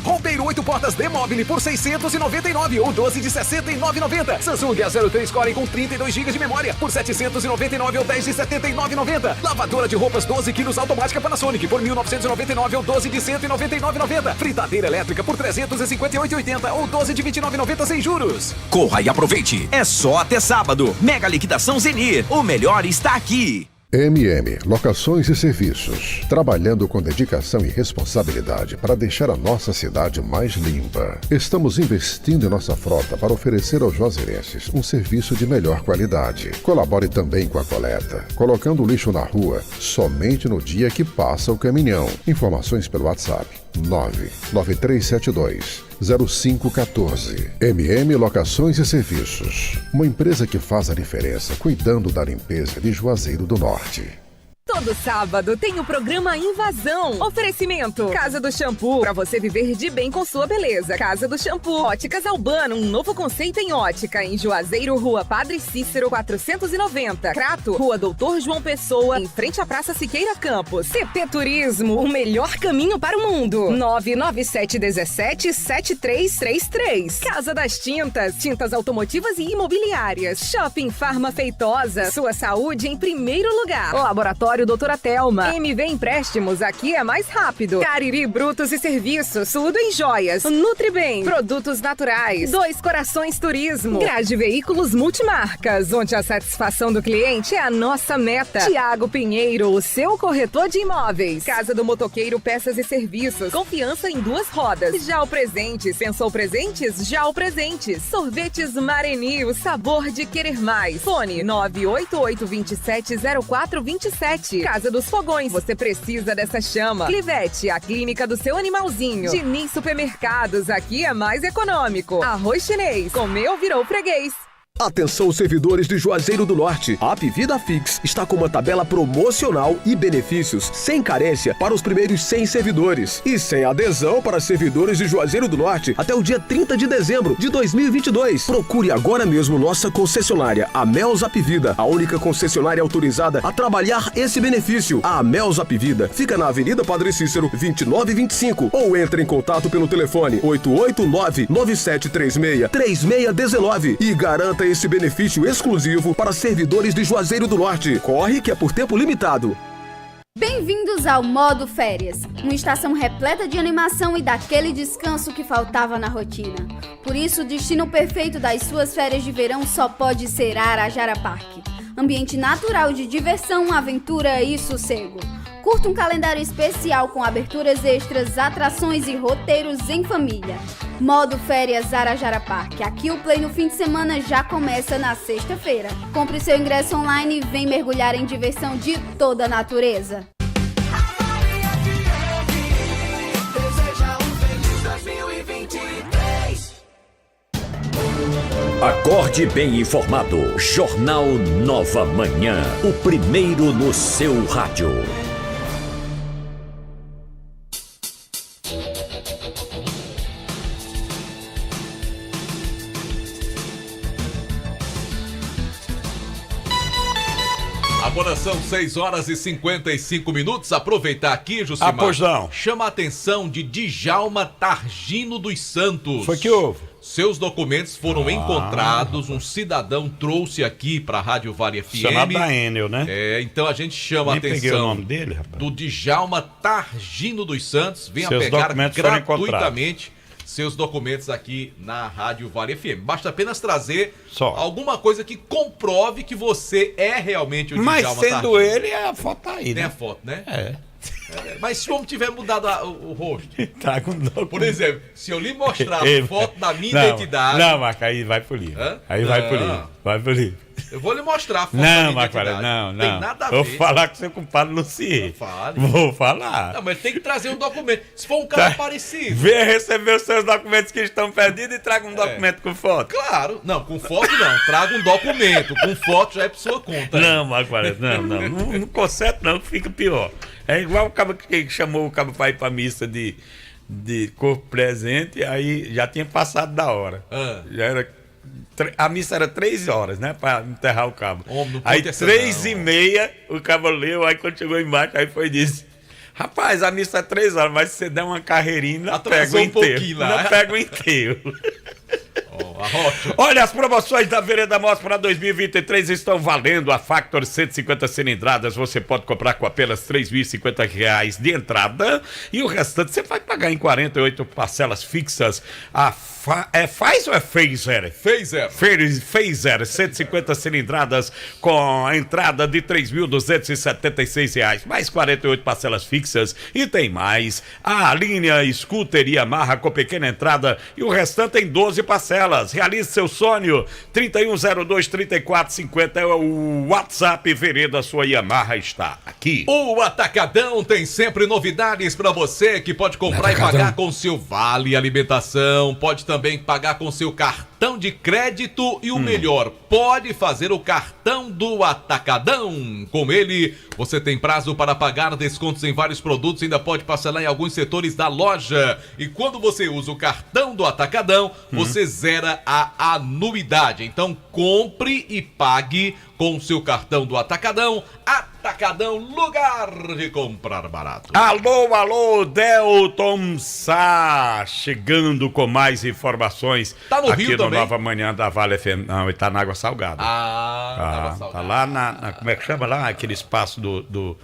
Roupeiro 8 portas D-Mobile por 699 ou 12 de 69,90. Samsung A03 Core com 32 GB de memória por 799 ou 10 de 79,90. Lavadora de roupas 12 quilos automática Panasonic por 1.999 ou 12 de 199,90. Fritadeira elétrica por 358,80 ou 12 de 29,90 sem juros. Corra e aproveite. É só até sábado. Mega liquidação Zenir. O melhor está aqui. MM Locações e Serviços, trabalhando com dedicação e responsabilidade para deixar a nossa cidade mais limpa. Estamos investindo em nossa frota para oferecer aos juazeirenses um serviço de melhor qualidade. Colabore também com a coleta, colocando o lixo na rua somente no dia que passa o caminhão. Informações pelo WhatsApp 993720514. MM Locações e Serviços, uma empresa que faz a diferença cuidando da limpeza de Juazeiro do Norte. Todo sábado tem o programa Invasão. Oferecimento: Casa do Shampoo, para você viver de bem com sua beleza. Casa do Shampoo. Óticas Albano, um novo conceito em ótica. Em Juazeiro, Rua Padre Cícero 490. Crato, Rua Doutor João Pessoa, em frente à Praça Siqueira Campos. CP Turismo, o melhor caminho para o mundo. 997177333. Casa das Tintas, tintas automotivas e imobiliárias. Shopping Farma Feitosa, sua saúde em primeiro lugar. Laboratório Doutora Thelma. MV Empréstimos, aqui é mais rápido. Cariri Brutos e Serviços, tudo em joias. Nutribem, produtos naturais. Dois Corações Turismo. Grade Veículos Multimarcas, onde a satisfação do cliente é a nossa meta. Tiago Pinheiro, o seu corretor de imóveis. Casa do Motoqueiro Peças e Serviços. Confiança em 2 rodas. Já o Presentes. Pensou presentes? Já o Presentes. Sorvetes Mareni, o sabor de querer mais. Fone 988270427. Casa dos Fogões, você precisa dessa chama. Clivete, a clínica do seu animalzinho. Diniz Supermercados, aqui é mais econômico. Arroz Chinês, comeu, virou freguês. Atenção, servidores de Juazeiro do Norte. A Apvida Fix está com uma tabela promocional e benefícios sem carência para os primeiros 100 servidores e sem adesão para servidores de Juazeiro do Norte até o dia 30 de dezembro de 2022. Procure agora mesmo nossa concessionária, a Mels Apvida, a única concessionária autorizada a trabalhar esse benefício. A Mels Apvida fica na Avenida Padre Cícero, 2925, ou entre em contato pelo telefone 889-9736-3619 e garanta esse benefício exclusivo para servidores de Juazeiro do Norte. Corre que é por tempo limitado. Bem-vindos ao Modo Férias, uma estação repleta de animação e daquele descanso que faltava na rotina. Por isso, o destino perfeito das suas férias de verão só pode ser Arajara Parque. Ambiente natural de diversão, aventura e sossego. Curta um calendário especial com aberturas extras, atrações e roteiros em família. Modo Férias Arajara Parque. Aqui o play no fim de semana já começa na sexta-feira. Compre seu ingresso online e vem mergulhar em diversão de toda a natureza. Acorde bem informado. Jornal Nova Manhã. O primeiro no seu rádio. Agora são 6 horas e 55 minutos. Aproveitar aqui, Jucimar. Pois não. Chama a atenção de Djalma Targino dos Santos. Foi que houve? Seus documentos foram encontrados. Um cidadão trouxe aqui para a Rádio Vale FM. Chamado da Enel, né? Então a gente chama a atenção. Peguei o nome dele, rapaz. Do Djalma Targino dos Santos. Venha Seus pegar gratuitamente seus documentos aqui na Rádio Vale FM. Basta apenas trazer alguma coisa que comprove que você é realmente o Djalma Targino. Mas sendo ele, a foto tá aí, né? Tem a foto, né? Mas se o homem tiver mudado o rosto. Tá com documento. Por exemplo, se eu lhe mostrar a foto da minha identidade. Não, Marca, aí vai pro livro. Aí vai pro livro. Vai pro livro. Eu vou lhe mostrar a foto. Não, Marco, não. Tem nada a ver. Vou falar com o seu compadre Lucier. Fale. Vou falar. Não, mas tem que trazer um documento. Se for um cara parecido. Venha receber os seus documentos que estão perdidos e traga um documento com foto. Claro. Não, com foto não. Traga um documento. Com foto já é por sua conta. Não, Marco, não conserta não, fica pior. É igual o cabo que chamou o cabo para ir para missa de corpo presente, aí já tinha passado da hora. Já era... A missa era 3 horas, né? Pra enterrar o cabo. Aí 3h30 o cabo leu, aí quando chegou embaixo, aí foi e disse: rapaz, a missa é 3 horas, mas se você der uma carreirinha, ainda pega o inteiro. Ainda pega o inteiro. Olha, as promoções da Vereda Motos para 2023 estão valendo. A Factor 150 cilindradas você pode comprar com apenas R$ 3.050 de entrada e o restante você vai pagar em 48 parcelas fixas. Faz ou é Phaser? Phaser, 150 cilindradas com a entrada de R$ 3.276, mais 48 parcelas fixas. E tem mais, a linha Scooter e Yamaha com pequena entrada e o restante em 12 parcelas. Realize seu sonho. 3102-3450 é o WhatsApp Vereda, sua Yamaha está aqui. O Atacadão tem sempre novidades para você que pode comprar e pagar com seu Vale Alimentação, pode também pagar com seu cartão de crédito e o melhor, pode fazer o cartão do Atacadão. Com ele, você tem prazo para pagar, descontos em vários produtos, ainda pode parcelar em alguns setores da loja. E quando você usa o cartão do Atacadão, você zera a anuidade. Então compre e pague com o seu cartão do Atacadão. Atacadão, lugar de comprar barato. Alô, Delton Sá, chegando com mais informações. Tá no aqui Rio no também? Nova Manhã da Vale FM. Não, ele tá na Água Salgada. Água Salgada. Tá lá na como é que chama lá? Aquele espaço do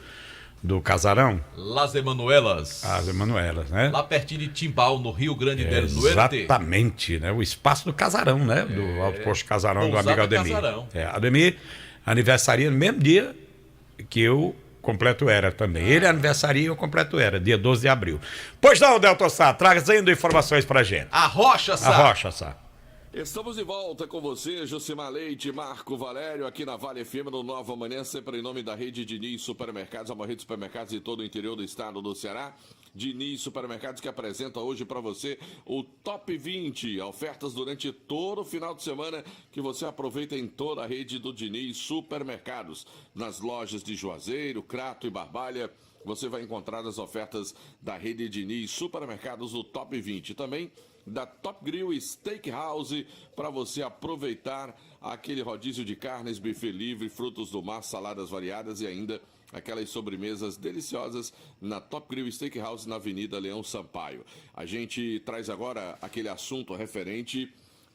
Casarão? Las Emanuelas. As Emanuelas, né? Lá pertinho de Timbal, no Rio Grande do Norte. Exatamente, né? O espaço do Casarão, né? Do Alto Posto Casarão, do amigo Ademir. Casarão. Ademir aniversaria no mesmo dia que eu completo era também. Ele aniversaria e eu completo era, dia 12 de abril. Pois não, Delton Sá, trazendo informações pra gente. Arrocha, Sá. Estamos de volta com você, Josimar Leite, Marco Valério, aqui na Vale FM, no Nova Manhã, sempre em nome da rede Diniz Supermercados, a maior rede de supermercados de todo o interior do estado do Ceará. Diniz Supermercados, que apresenta hoje para você o Top 20, ofertas durante todo o final de semana que você aproveita em toda a rede do Diniz Supermercados. Nas lojas de Juazeiro, Crato e Barbalha, você vai encontrar as ofertas da rede Diniz Supermercados, o Top 20. Também da Top Grill Steakhouse, para você aproveitar aquele rodízio de carnes, buffet livre, frutos do mar, saladas variadas e ainda aquelas sobremesas deliciosas na Top Grill Steakhouse, na Avenida Leão Sampaio. A gente traz agora aquele assunto referente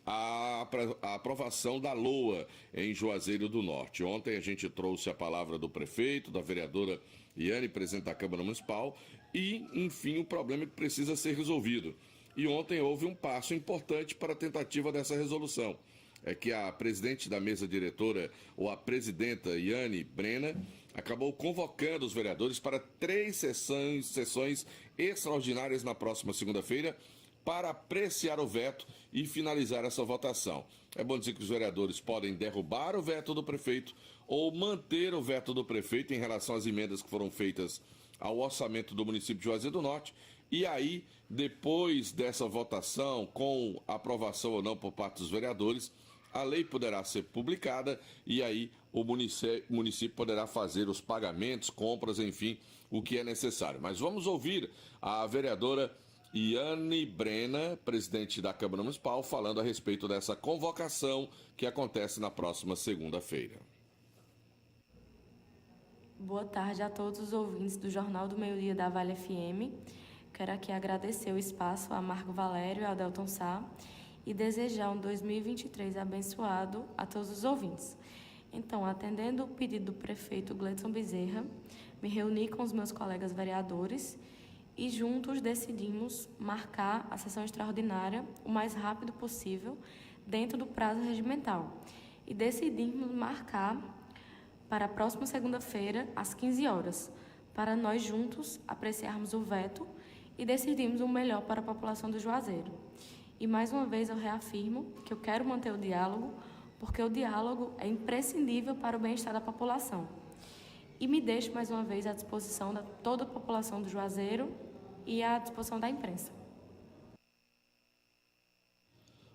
à aprovação da LOA em Juazeiro do Norte. Ontem a gente trouxe a palavra do prefeito, da vereadora Iane, presidente da Câmara Municipal, e, enfim, o problema que precisa ser resolvido. E ontem houve um passo importante para a tentativa dessa resolução. É que a presidente da mesa diretora, ou a presidenta Iane Brena, acabou convocando os vereadores para 3 sessões extraordinárias na próxima segunda-feira para apreciar o veto e finalizar essa votação. É bom dizer que os vereadores podem derrubar o veto do prefeito ou manter o veto do prefeito em relação às emendas que foram feitas ao orçamento do município de Juazeiro do Norte. E aí, depois dessa votação, com aprovação ou não por parte dos vereadores, a lei poderá ser publicada e aí o município poderá fazer os pagamentos, compras, enfim, o que é necessário. Mas vamos ouvir a vereadora Iane Brena, presidente da Câmara Municipal, falando a respeito dessa convocação que acontece na próxima segunda-feira. Boa tarde a todos os ouvintes do Jornal do Meio-Dia da Vale FM. Quero aqui agradecer o espaço a Marco Valério e ao Delton Sá e desejar um 2023 abençoado a todos os ouvintes. Então, atendendo o pedido do prefeito Gleidson Bezerra, me reuni com os meus colegas vereadores e juntos decidimos marcar a sessão extraordinária o mais rápido possível, dentro do prazo regimental. E decidimos marcar para a próxima segunda-feira, às 15 horas, para nós juntos apreciarmos o veto e decidimos o melhor para a população do Juazeiro. E mais uma vez eu reafirmo que eu quero manter o diálogo, porque o diálogo é imprescindível para o bem-estar da população. E me deixo, mais uma vez, à disposição de toda a população do Juazeiro e à disposição da imprensa.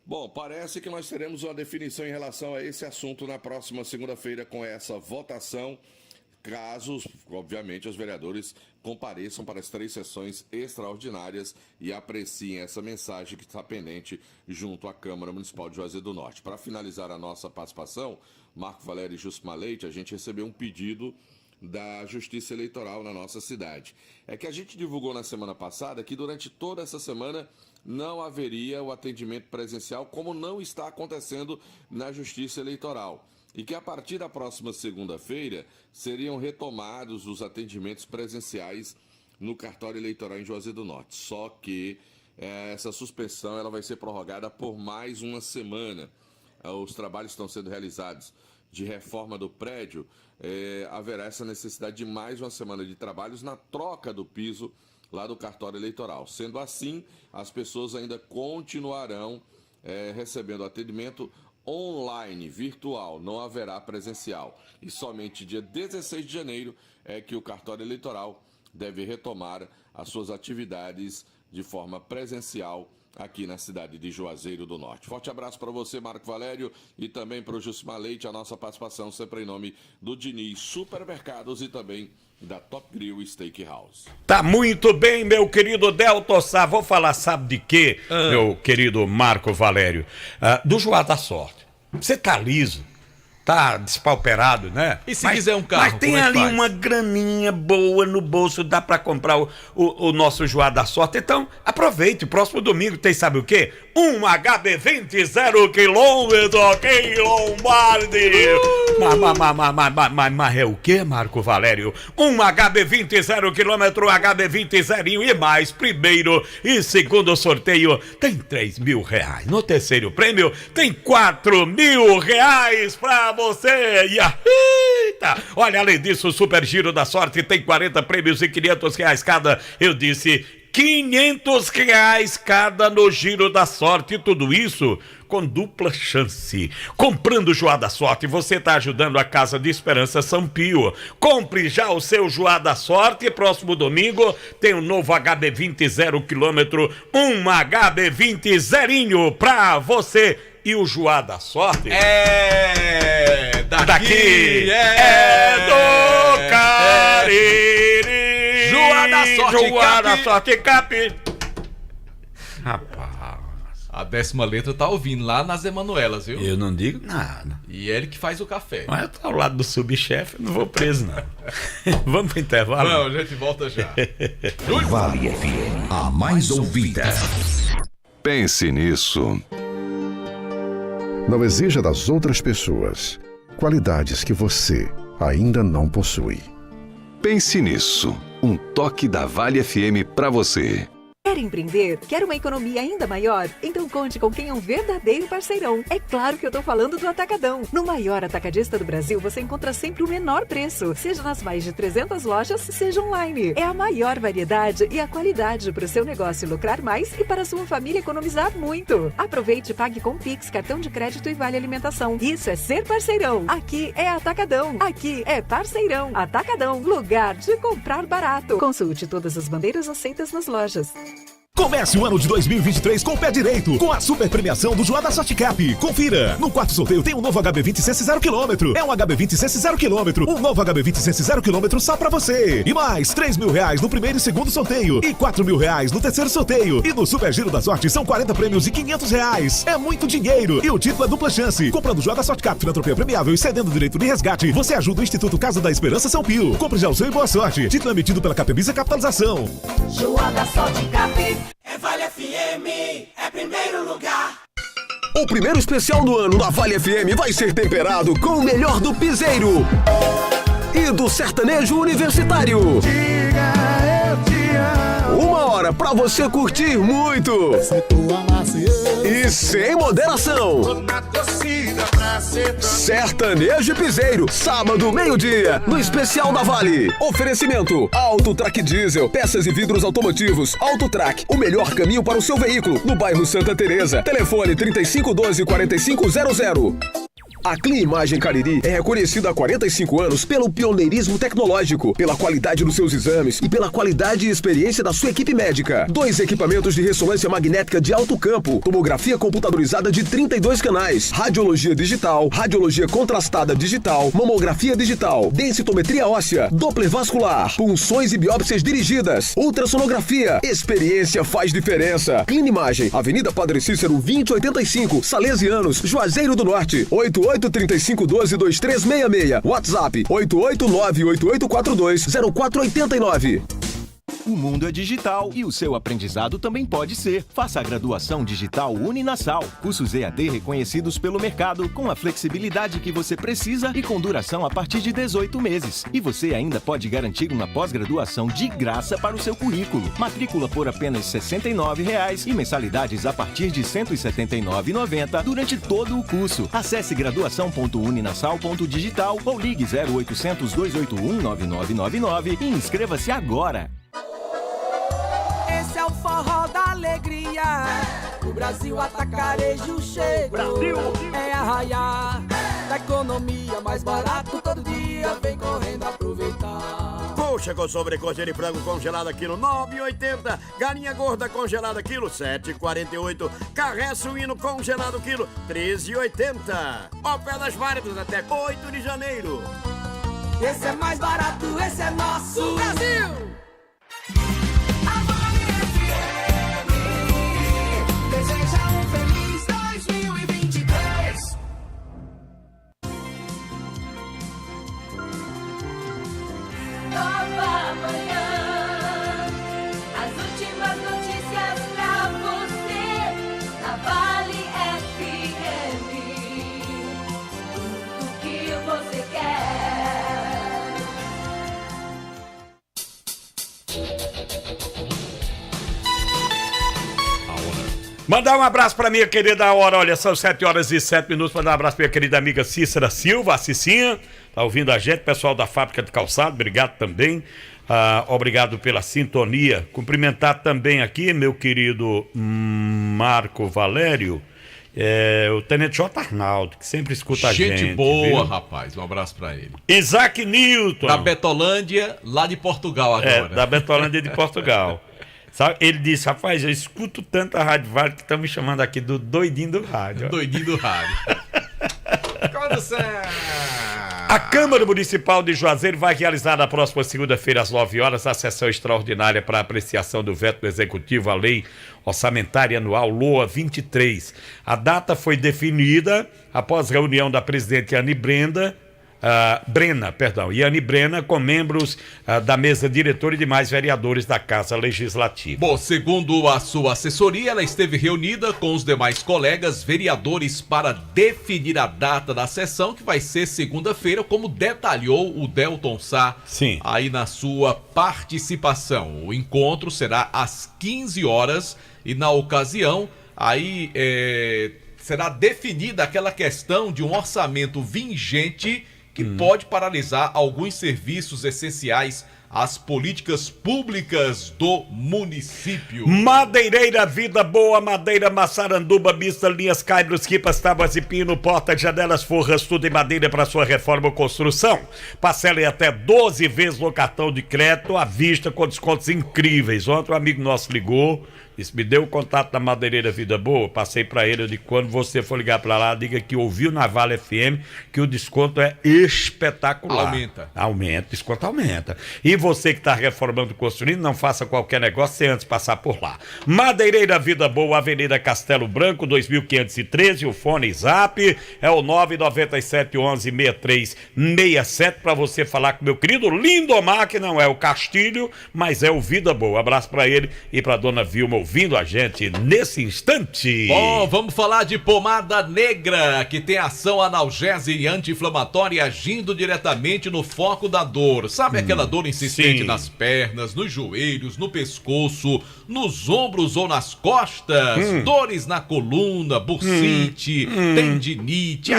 Bom, parece que nós teremos uma definição em relação a esse assunto na próxima segunda-feira com essa votação, caso, obviamente, os vereadores compareçam para as 3 sessões extraordinárias e apreciem essa mensagem que está pendente junto à Câmara Municipal de Juazeiro do Norte. Para finalizar a nossa participação, Marco Valério e Jusma Leite, a gente recebeu um pedido da Justiça Eleitoral na nossa cidade. É que a gente divulgou na semana passada que durante toda essa semana não haveria o atendimento presencial, como não está acontecendo na Justiça Eleitoral. E que a partir da próxima segunda-feira seriam retomados os atendimentos presenciais no cartório eleitoral em Juazeiro do Norte. Só que essa suspensão ela vai ser prorrogada por mais uma semana. Os trabalhos estão sendo realizados de reforma do prédio, haverá essa necessidade de mais uma semana de trabalhos na troca do piso lá do cartório eleitoral. Sendo assim, as pessoas ainda continuarão recebendo atendimento online, virtual, não haverá presencial. E somente dia 16 de janeiro é que o cartório eleitoral deve retomar as suas atividades de forma presencial aqui na cidade de Juazeiro do Norte. Forte abraço para você, Marco Valério, e também para o Jusma Leite, a nossa participação sempre em nome do Diniz Supermercados e também da Top Grill Steakhouse. Tá muito bem, meu querido Delton Sá. Vou falar, sabe de quê, meu querido Marco Valério? Do Joá da Sorte. Você tá liso, tá despauperado, né? E se quiser um carro, mas tem ali uma graninha boa no bolso, dá pra comprar o nosso Joá da Sorte. Então, aproveite, próximo domingo tem, sabe o quê? Um HB20 0 km, que Lombardi! Mas é o que, Marco Valério? Um HB20 0 km, HB20 zerinho e mais. Primeiro e segundo sorteio tem R$3.000. No terceiro prêmio tem R$4.000 pra você. E eita! Olha, além disso, o Super Giro da Sorte tem 40 prêmios e R$500 cada. Eu disse R$500 cada no Giro da Sorte. Tudo isso com dupla chance. Comprando o Joá da Sorte, você está ajudando a Casa de Esperança São Pio. Compre já o seu Joá da Sorte. Próximo domingo tem um novo HB20 0 km, um HB20 zerinho pra você. E o Joá da Sorte daqui do Cariri. Joá da Sorte, Joá da Sorte Cap. Rapaz, a 10ª letra tá ouvindo lá nas Emanuelas, viu? Eu não digo nada. E ele que faz o café. Mas eu tô ao lado do subchefe, não vou preso, não. Vamos pro intervalo? Não, a gente volta já. Vale FM, a mais ouvida. Pense nisso. Não exija das outras pessoas qualidades que você ainda não possui. Pense nisso. Um toque da Vale FM para você. Quer empreender? Quer uma economia ainda maior? Então conte com quem é um verdadeiro parceirão. É claro que eu tô falando do Atacadão. No maior atacadista do Brasil, você encontra sempre o menor preço, seja nas mais de 300 lojas, seja online. É a maior variedade e a qualidade para o seu negócio lucrar mais e para a sua família economizar muito. Aproveite e pague com Pix, cartão de crédito e vale alimentação. Isso é ser parceirão. Aqui é Atacadão. Aqui é parceirão. Atacadão, lugar de comprar barato. Consulte todas as bandeiras aceitas nas lojas. Comece o ano de 2023 com o pé direito, com a super premiação do Joá da Sorte Cap. Confira! No quarto sorteio tem um novo HB20 Sense 0 km. É um HB20 Sense 0 km. Um novo HB20 Sense 0 km só pra você. E mais R$3.000 no primeiro e segundo sorteio. E R$4.000 no terceiro sorteio. E no Super Giro da Sorte são 40 prêmios e R$500. É muito dinheiro. E o título é dupla chance. Comprando o Joá da Sorte Cap, filantropia premiável e cedendo o direito de resgate, você ajuda o Instituto Casa da Esperança São Pio. Compre já o seu e boa sorte. Título emitido pela Capevisa Capitalização. Joá da Sorte Cap. É Vale FM, é primeiro lugar. O primeiro especial do ano da Vale FM vai ser temperado com o melhor do piseiro e do sertanejo universitário. Diga eu te amo. 1 hora pra você curtir muito e sem moderação. Sertanejo e piseiro, sábado, meio-dia, no especial da Vale. Oferecimento: Autotrack Diesel, peças e vidros automotivos. Autotrack, o melhor caminho para o seu veículo, no bairro Santa Teresa. Telefone 3512-4500. A Clinimagem Cariri é reconhecida há 45 anos pelo pioneirismo tecnológico, pela qualidade dos seus exames e pela qualidade e experiência da sua equipe médica. 2 equipamentos de ressonância magnética de alto campo, tomografia computadorizada de 32 canais, radiologia digital, radiologia contrastada digital, mamografia digital, densitometria óssea, Doppler vascular, punções e biópsias dirigidas, ultrassonografia. Experiência faz diferença. Clinimagem, Avenida Padre Cícero 2085, Salesianos, Juazeiro do Norte, 8835122366, WhatsApp 88988420489. O mundo é digital e o seu aprendizado também pode ser. Faça a graduação digital Uninasal. Cursos EAD reconhecidos pelo mercado, com a flexibilidade que você precisa e com duração a partir de 18 meses. E você ainda pode garantir uma pós-graduação de graça para o seu currículo. Matrícula por apenas R$ 69,00 e mensalidades a partir de R$ 179,90 durante todo o curso. Acesse graduação.uninasal.digital ou ligue 0800 281 9999 e inscreva-se agora. Esse é o forró da alegria. O Brasil Atacarejo chegou. Brasil é arraiar da economia, mais barato todo dia. Vem correndo aproveitar. Coxa com sobrecoxa de frango congelada quilo 9,80. Galinha gorda congelada quilo 7,48. Carré suíno congelado quilo 13,80. Ofertas válidas até 8 de janeiro. Esse é mais barato, esse é nosso Brasil. Deseja um feliz 2023. Nova manhã, as últimas notícias pra você na Vale FM. Tudo que você quer. Mandar um abraço pra minha querida Aura, olha, são 7h07, mandar um abraço pra minha querida amiga Cícera Silva, a Cicinha, tá ouvindo a gente, pessoal da Fábrica de Calçado, obrigado também, obrigado pela sintonia, cumprimentar também aqui meu querido Marco Valério, o Tenente J. Arnaldo, que sempre escuta a gente. Gente boa, viu? rapaz, um abraço pra ele. Isaac Newton. Da Betolândia, lá de Portugal agora. Da Betolândia de Portugal. Sabe, ele disse, rapaz, eu escuto tanto a Rádio Vale que estão me chamando aqui do doidinho do rádio. Doidinho do rádio. A Câmara Municipal de Juazeiro vai realizar na próxima segunda-feira às 9 horas a sessão extraordinária para apreciação do veto do Executivo à Lei Orçamentária Anual LOA 23. A data foi definida após reunião da presidente Yane Brena, com membros da mesa diretora e demais vereadores da Casa Legislativa. Bom, segundo a sua assessoria, ela esteve reunida com os demais colegas vereadores para definir a data da sessão, que vai ser segunda-feira, como detalhou o Delton Sá aí na sua participação. O encontro será às 15 horas e na ocasião aí será definida aquela questão de um orçamento vingente que pode paralisar alguns serviços essenciais às políticas públicas do município. Madeireira Vida Boa, madeira Massaranduba, mista, linhas, caibros, quipas, tábuas e pino, portas, janelas, forras, tudo em madeira para sua reforma ou construção. Parcela em até 12 vezes no cartão de crédito à vista com descontos incríveis. Ontem um amigo nosso ligou, disse, me deu o contato da Madeireira Vida Boa, passei para ele, eu disse, quando você for ligar para lá, diga que ouviu na Vale FM que o desconto é espetacular. Aumenta, desconto aumenta. E você que está reformando, construindo, não faça qualquer negócio sem antes passar por lá. Madeireira Vida Boa, Avenida Castelo Branco, 2513, o fone Zap é o 997116367 para você falar com meu querido Lindomar, que não é o Castilho, mas é o Vida Boa. Abraço para ele e para dona Vilma ouvindo a gente nesse instante. Bom, vamos falar de pomada negra, que tem ação analgésica e anti-inflamatória agindo diretamente no foco da dor. Sabe aquela dor insistente nas pernas, nos joelhos, no pescoço, nos ombros ou nas costas? Dores na coluna, bursite, tendinite,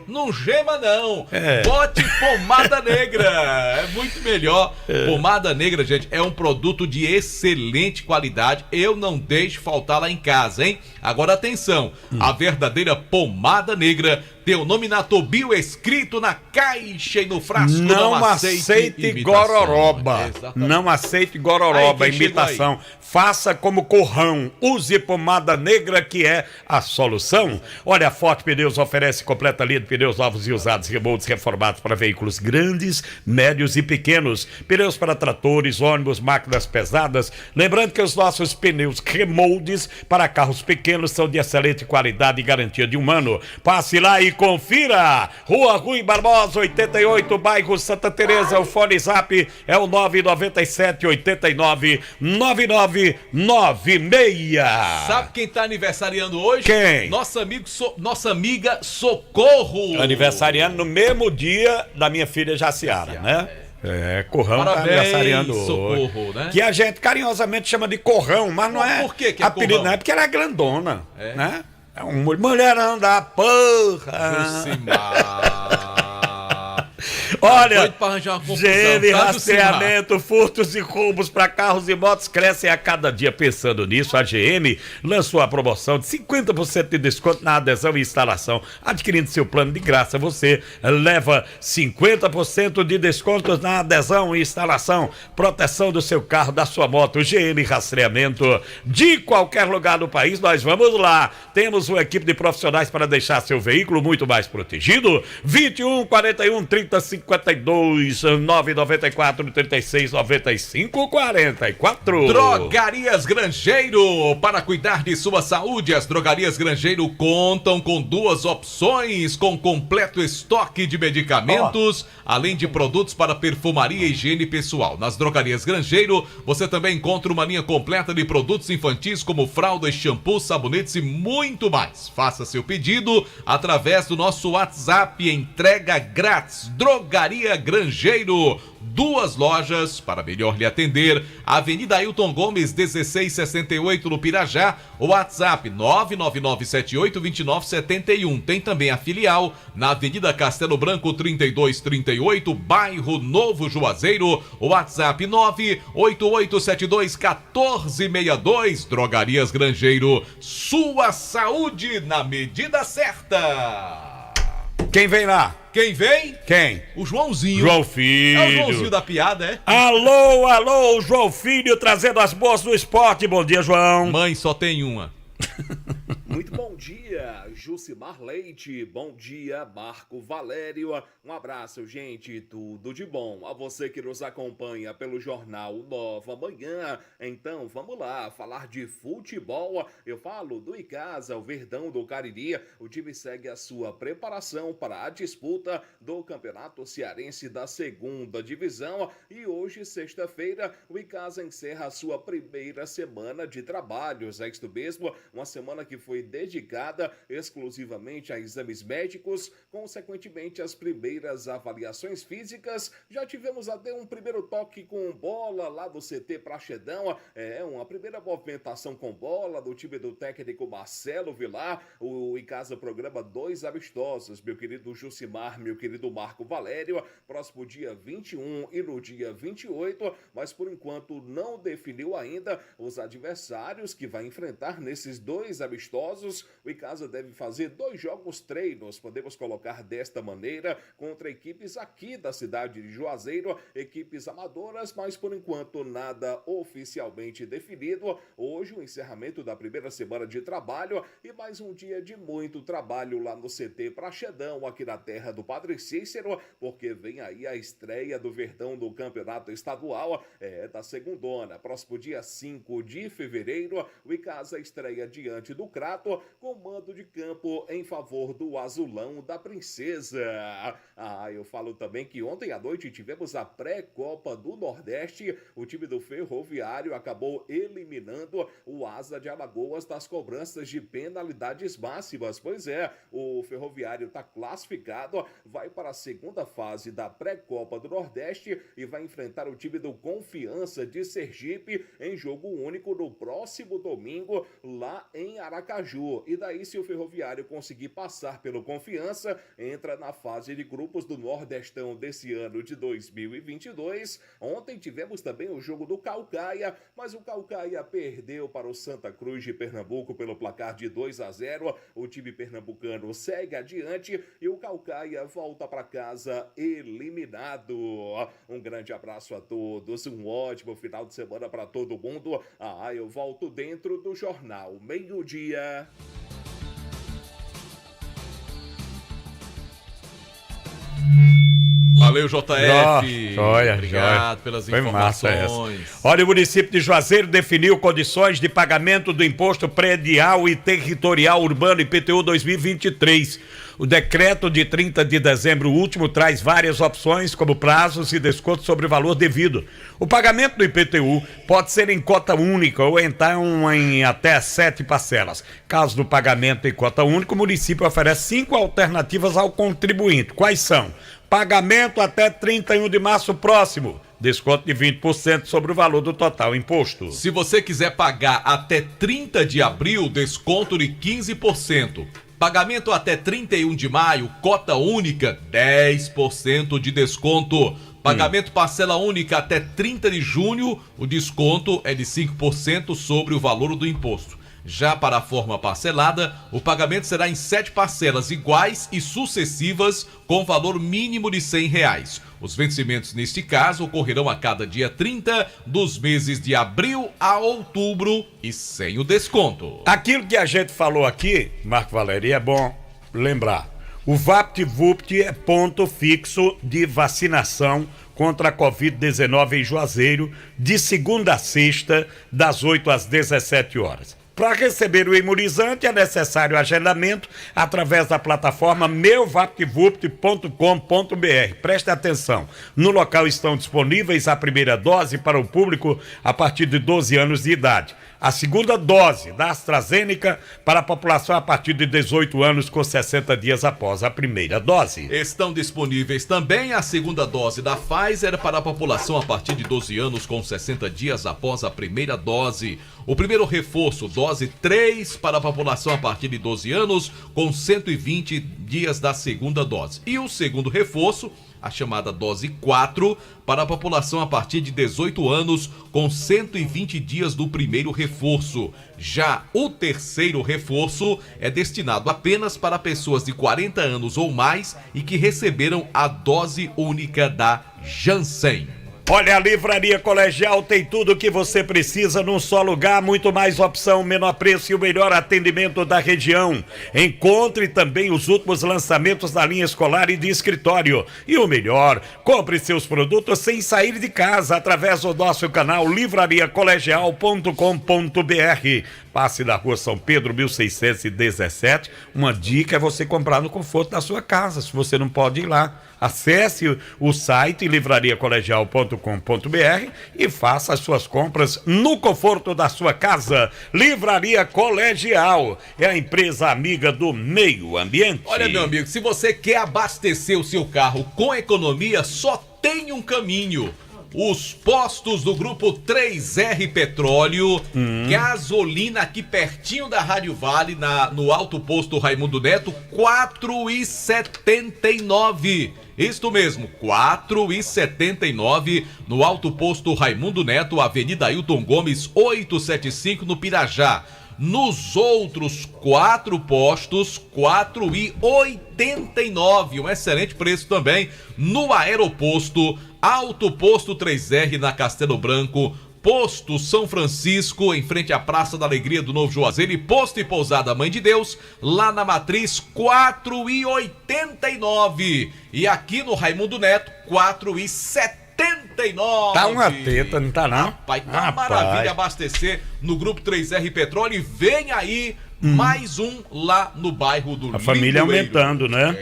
não gema não. Bote pomada negra, é muito melhor. Pomada negra, gente, é um produto de excelente qualidade. Eu não deixo faltar lá em casa, hein? Agora atenção, a verdadeira pomada negra Teu nome na Tobio escrito na caixa e no frasco. Não aceite gororoba. Não aceite gororoba, imitação. Faça como Corrão. Use pomada negra, que é a solução. Olha, a Forte Pneus oferece completa linha de pneus novos e usados, remoldes reformados para veículos grandes, médios e pequenos. Pneus para tratores, ônibus, máquinas pesadas. Lembrando que os nossos pneus remoldes para carros pequenos são de excelente qualidade e garantia de 1 ano. Passe lá e confira. Rua Rui Barbosa, 88, bairro Santa Teresa. O fone zap é o 997 89 9996. Sabe quem tá aniversariando hoje? Quem? Nossa amiga Socorro. Aniversariando no mesmo dia da minha filha Jaciara, né? Corrão tá aniversariando Socorro, hoje. né? Que a gente carinhosamente chama de Corrão, mas não é. Por que é apelido, Corrão? não é porque ela é grandona, né? É uma mulherão da porra. Olha, GM Rastreamento, furtos e roubos para carros e motos crescem a cada dia. Pensando nisso, a GM lançou a promoção de 50% de desconto na adesão e instalação. Adquirindo seu plano de graça, você leva 50% de desconto na adesão e instalação. Proteção do seu carro, da sua moto. GM Rastreamento, de qualquer lugar do país, nós vamos lá. Temos uma equipe de profissionais para deixar seu veículo muito mais protegido. 21 41 30 52 994 36 95 44. Drogarias Grangeiro, para cuidar de sua saúde, as Drogarias Grangeiro contam com 2 opções, com completo estoque de medicamentos, além de produtos para perfumaria e higiene pessoal. Nas Drogarias Grangeiro, você também encontra uma linha completa de produtos infantis como fraldas, shampoos, sabonetes e muito mais. Faça seu pedido através do nosso WhatsApp, entrega grátis. Drogaria Grangeiro, 2 lojas para melhor lhe atender. Avenida Ailton Gomes, 1668 no Pirajá. WhatsApp 999782971. Tem também a filial na Avenida Castelo Branco 3238, bairro Novo Juazeiro. WhatsApp 988721462. Drogarias Grangeiro, sua saúde na medida certa. Quem vem lá? Quem vem? Quem? O Joãozinho. João Filho. É o Joãozinho da piada, é? Alô, João Filho, trazendo as boas do esporte. Bom dia, João. Mãe só tem uma. Muito bom dia, Jucimar Leite. Bom dia, Marco Valério. Um abraço, gente. Tudo de bom. A você que nos acompanha pelo Jornal Nova Manhã. Então, vamos lá, falar de futebol. Eu falo do Icasa, o Verdão do Cariri. O time segue a sua preparação para a disputa do Campeonato Cearense da 2ª Divisão. E hoje, sexta-feira, o Icasa encerra a sua primeira semana de trabalhos. É isto mesmo, uma semana que foi dedicada exclusivamente a exames médicos, consequentemente as primeiras avaliações físicas. Já tivemos até um primeiro toque com bola lá do CT Praxedão, uma primeira movimentação com bola do time do técnico Marcelo Vilar. O Icasa programa 2 amistosos, meu querido Jucimar, meu querido Marco Valério, próximo dia 21 e no dia 28, mas por enquanto não definiu ainda os adversários que vai enfrentar nesses 2 amistosos. O Icasa deve fazer 2 jogos treinos, podemos colocar desta maneira, contra equipes aqui da cidade de Juazeiro, equipes amadoras, mas por enquanto nada oficialmente definido. Hoje o encerramento da primeira semana de trabalho e mais um dia de muito trabalho lá no CT Praxedão, aqui na terra do Padre Cícero, porque vem aí a estreia do Verdão do Campeonato Estadual, da segundona. Próximo dia 5 de fevereiro, o Icasa estreia diante do Crato, com mando de campo em favor do Azulão da Princesa. Eu falo também que ontem à noite tivemos a pré-Copa do Nordeste. O time do Ferroviário acabou eliminando o Asa de Alagoas das cobranças de penalidades máximas. Pois é, o Ferroviário está classificado, vai para a segunda fase da pré-Copa do Nordeste e vai enfrentar o time do Confiança de Sergipe em jogo único no próximo domingo lá em Aracaju. E daí, se o Ferroviário conseguir passar pelo Confiança, entra na fase de grupos do Nordestão desse ano de 2022. Ontem tivemos também o jogo do Caucaia, mas o Caucaia perdeu para o Santa Cruz de Pernambuco pelo placar de 2-0. O time pernambucano segue adiante e o Caucaia volta para casa eliminado. Um grande abraço a todos, um ótimo final de semana para todo mundo. Eu volto dentro do Jornal Meio-Dia. Valeu, JF. Joia, obrigado pelas informações. Olha, o município de Juazeiro definiu condições de pagamento do imposto predial e territorial urbano IPTU 2023. O decreto de 30 de dezembro último traz várias opções, como prazos e descontos sobre o valor devido. O pagamento do IPTU pode ser em cota única ou então em até 7 parcelas. Caso do pagamento em cota única, o município oferece 5 alternativas ao contribuinte. Quais são? Pagamento até 31 de março próximo. Desconto de 20% sobre o valor do total imposto. Se você quiser pagar até 30 de abril, desconto de 15%. Pagamento até 31 de maio, cota única, 10% de desconto. Pagamento parcela única até 30 de junho, o desconto é de 5% sobre o valor do imposto. Já para a forma parcelada, o pagamento será em 7 parcelas iguais e sucessivas, com valor mínimo de R$100. Os vencimentos, neste caso, ocorrerão a cada dia 30 dos meses de abril a outubro e sem o desconto. Aquilo que a gente falou aqui, Marco Valério, é bom lembrar. O VaptVupt é ponto fixo de vacinação contra a Covid-19 em Juazeiro, de segunda a sexta, das 8 às 17 horas. Para receber o imunizante é necessário agendamento através da plataforma meuvaptvupt.com.br. Preste atenção, no local estão disponíveis a primeira dose para o público a partir de 12 anos de idade. A segunda dose da AstraZeneca para a população a partir de 18 anos com 60 dias após a primeira dose. Estão disponíveis também a segunda dose da Pfizer para a população a partir de 12 anos com 60 dias após a primeira dose. O primeiro reforço, dose 3 para a população a partir de 12 anos com 120 dias da segunda dose. E o segundo reforço, a chamada dose 4, para a população a partir de 18 anos, com 120 dias do primeiro reforço. Já o terceiro reforço é destinado apenas para pessoas de 40 anos ou mais e que receberam a dose única da Janssen. Olha, a Livraria Colegial tem tudo o que você precisa num só lugar, muito mais opção, menor preço e o melhor atendimento da região. Encontre também os últimos lançamentos da linha escolar e de escritório. E o melhor, compre seus produtos sem sair de casa através do nosso canal livrariacolegial.com.br. Passe da Rua São Pedro, 1617. Uma dica é você comprar no conforto da sua casa, se você não pode ir lá. Acesse o site livrariacolegial.com.br e faça as suas compras no conforto da sua casa. Livraria Colegial é a empresa amiga do meio ambiente. Olha, meu amigo, se você quer abastecer o seu carro com economia, só tem um caminho. Os postos do grupo 3R Petróleo, gasolina aqui pertinho da Rádio Vale, no Alto Posto Raimundo Neto, R$4,79. Isto mesmo, R$4,79 no Alto Posto Raimundo Neto, Avenida Ailton Gomes, 875 no Pirajá. Nos outros 4 postos, R$4,89, um excelente preço também. No Aeroposto, Alto Posto 3R na Castelo Branco, Posto São Francisco, em frente à Praça da Alegria do Novo Juazeiro, e Posto e Pousada Mãe de Deus, lá na Matriz, R$4,89. E aqui no Raimundo Neto, R$4,79. Tá uma teta, não tá não? Rapaz, tá uma maravilha abastecer no Grupo 3R Petróleo, e vem aí mais um lá no bairro do Limoeiro. A família aumentando, né?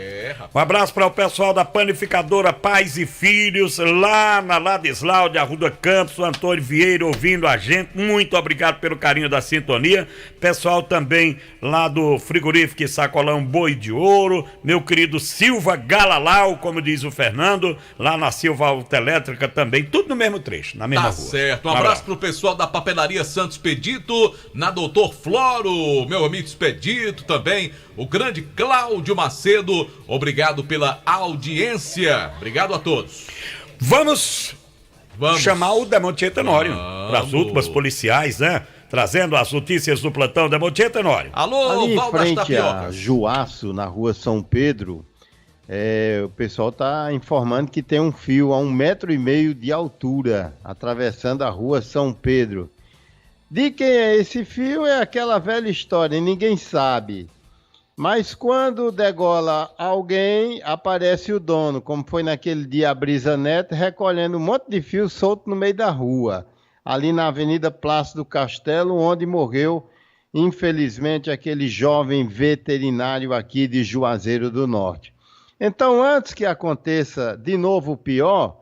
Um abraço para o pessoal da panificadora Pais e Filhos, lá na Ladislau de Arruda Campos, o Antônio Vieira ouvindo a gente. Muito obrigado pelo carinho da sintonia. Pessoal também lá do frigorífico Sacolão Boi de Ouro, meu querido Silva Galalau, como diz o Fernando, lá na Silva Autoelétrica também, tudo no mesmo trecho, na mesma rua. Certo, um abraço pro pessoal da Papelaria Santos Pedito, na Doutor Floro, meu Domingos Expedito também, o grande Cláudio Macedo. Obrigado pela audiência. Obrigado a todos. Vamos chamar o Demonte Tenório para as últimas policiais, né? Trazendo as notícias do plantão Demonte Tenório. Alô, ali em Val das frente a Tapiocas. Juaço, na rua São Pedro, o pessoal está informando que tem um fio a 1,5 metro de altura, atravessando a rua São Pedro. De quem é esse fio é aquela velha história, ninguém sabe. Mas quando degola alguém, aparece o dono, como foi naquele dia a Brisa Neto, recolhendo um monte de fio solto no meio da rua, ali na Avenida Plácido Castelo, onde morreu, infelizmente, aquele jovem veterinário aqui de Juazeiro do Norte. Então, antes que aconteça de novo o pior,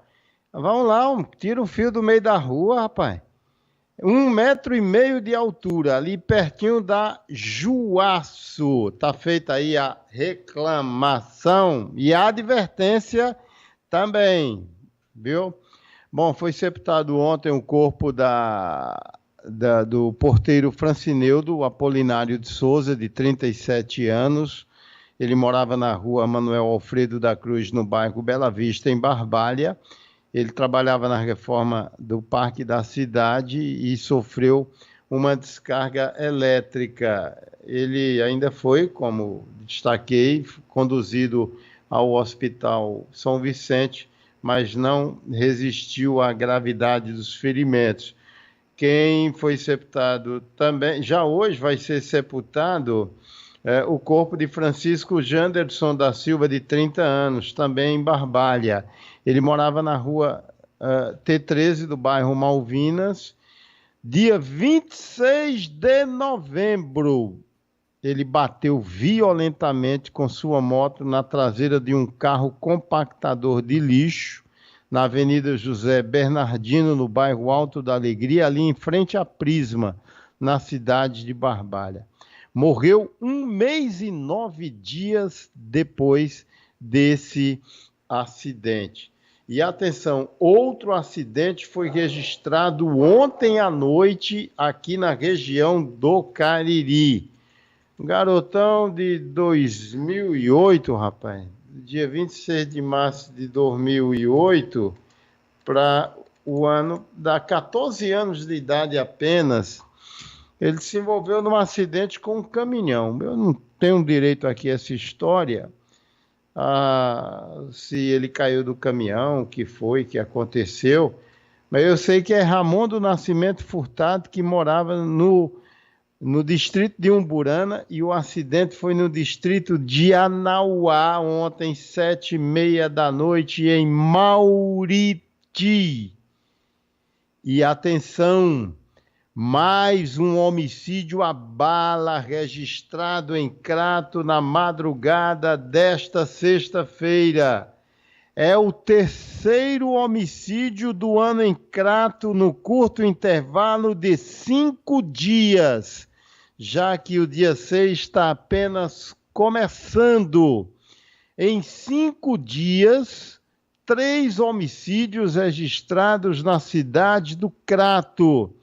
vamos lá, tira o fio do meio da rua, rapaz. 1,5 metro de altura, ali pertinho da Juaço. Tá feita aí a reclamação e a advertência também, viu? Bom, foi sepultado ontem o corpo do porteiro Francineudo Apolinário de Souza, de 37 anos. Ele morava na rua Manuel Alfredo da Cruz, no bairro Bela Vista, em Barbalha. Ele trabalhava na reforma do Parque da Cidade e sofreu uma descarga elétrica. Ele ainda foi, como destaquei, conduzido ao Hospital São Vicente, mas não resistiu à gravidade dos ferimentos. Quem foi sepultado também, já hoje vai ser sepultado o corpo de Francisco Janderson da Silva, de 30 anos, também em Barbalha. Ele morava na rua T13 do bairro Malvinas. Dia 26 de novembro, ele bateu violentamente com sua moto na traseira de um carro compactador de lixo, na Avenida José Bernardino, no bairro Alto da Alegria, ali em frente à Prisma, na cidade de Barbalha. Morreu 1 mês e 9 dias depois desse acidente. E atenção, outro acidente foi registrado ontem à noite aqui na região do Cariri. Um garotão de 2008, rapaz, dia 26 de março de 2008, para o ano, dá 14 anos de idade apenas, ele se envolveu num acidente com um caminhão. Eu não tenho direito aqui a essa história, se ele caiu do caminhão, o que foi, que aconteceu, mas eu sei que é Ramon do Nascimento Furtado, que morava no distrito de Umburana, e o acidente foi no distrito de Anauá, ontem, 7h30 da noite, em Mauriti. E atenção, mais um homicídio à bala registrado em Crato na madrugada desta sexta-feira. É o terceiro homicídio do ano em Crato no curto intervalo de 5 dias, já que o dia 6 está apenas começando. Em 5 dias, 3 homicídios registrados na cidade do Crato.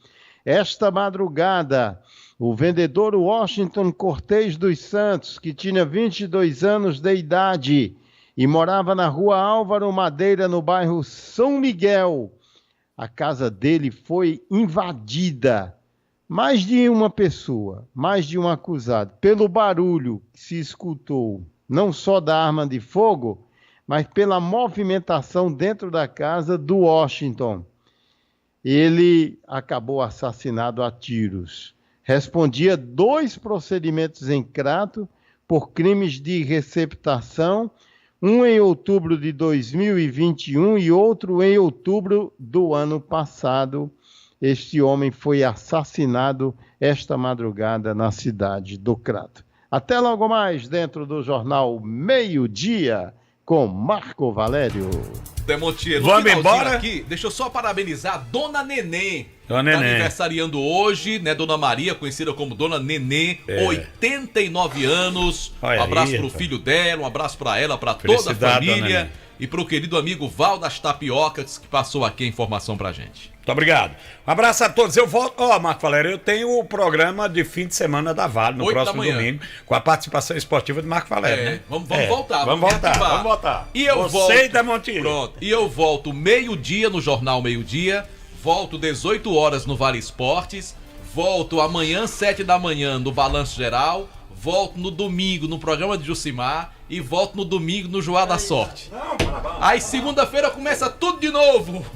Esta madrugada, o vendedor Washington Cortez dos Santos, que tinha 22 anos de idade e morava na rua Álvaro Madeira, no bairro São Miguel, a casa dele foi invadida. Mais de uma pessoa, mais de um acusado, pelo barulho que se escutou, não só da arma de fogo, mas pela movimentação dentro da casa do Washington. Ele acabou assassinado a tiros. Respondia 2 procedimentos em Crato por crimes de receptação, um em outubro de 2021 e outro em outubro do ano passado. Este homem foi assassinado esta madrugada na cidade do Crato. Até logo mais dentro do Jornal Meio-Dia com Marco Valério. Demontier, vamos embora aqui, deixa eu só parabenizar a Dona Nenê. Dona Nenê. Aniversariando hoje, né? Dona Maria, conhecida como Dona Nenê, 89 anos. Olha um abraço aí, pro rapaz. filho dela, um abraço pra ela, pra toda a Felicidade, família. Dona Nenê. E pro querido amigo Val das Tapiocas, que passou aqui a informação pra gente. Muito obrigado. Um abraço a todos. Eu volto. Marco Valério, eu tenho o programa de fim de semana da Vale, no próximo domingo, com a participação esportiva de Marco Valério, né? Vamos voltar. Vamos voltar. E eu volto. Você da Montinha. Pronto. E eu volto meio-dia no Jornal Meio-Dia, volto 18 horas no Vale Esportes, volto amanhã 7 da manhã no Balanço Geral, volto no domingo no programa de Jucimar e volto no domingo no Joá da Sorte. Aí segunda-feira começa tudo de novo.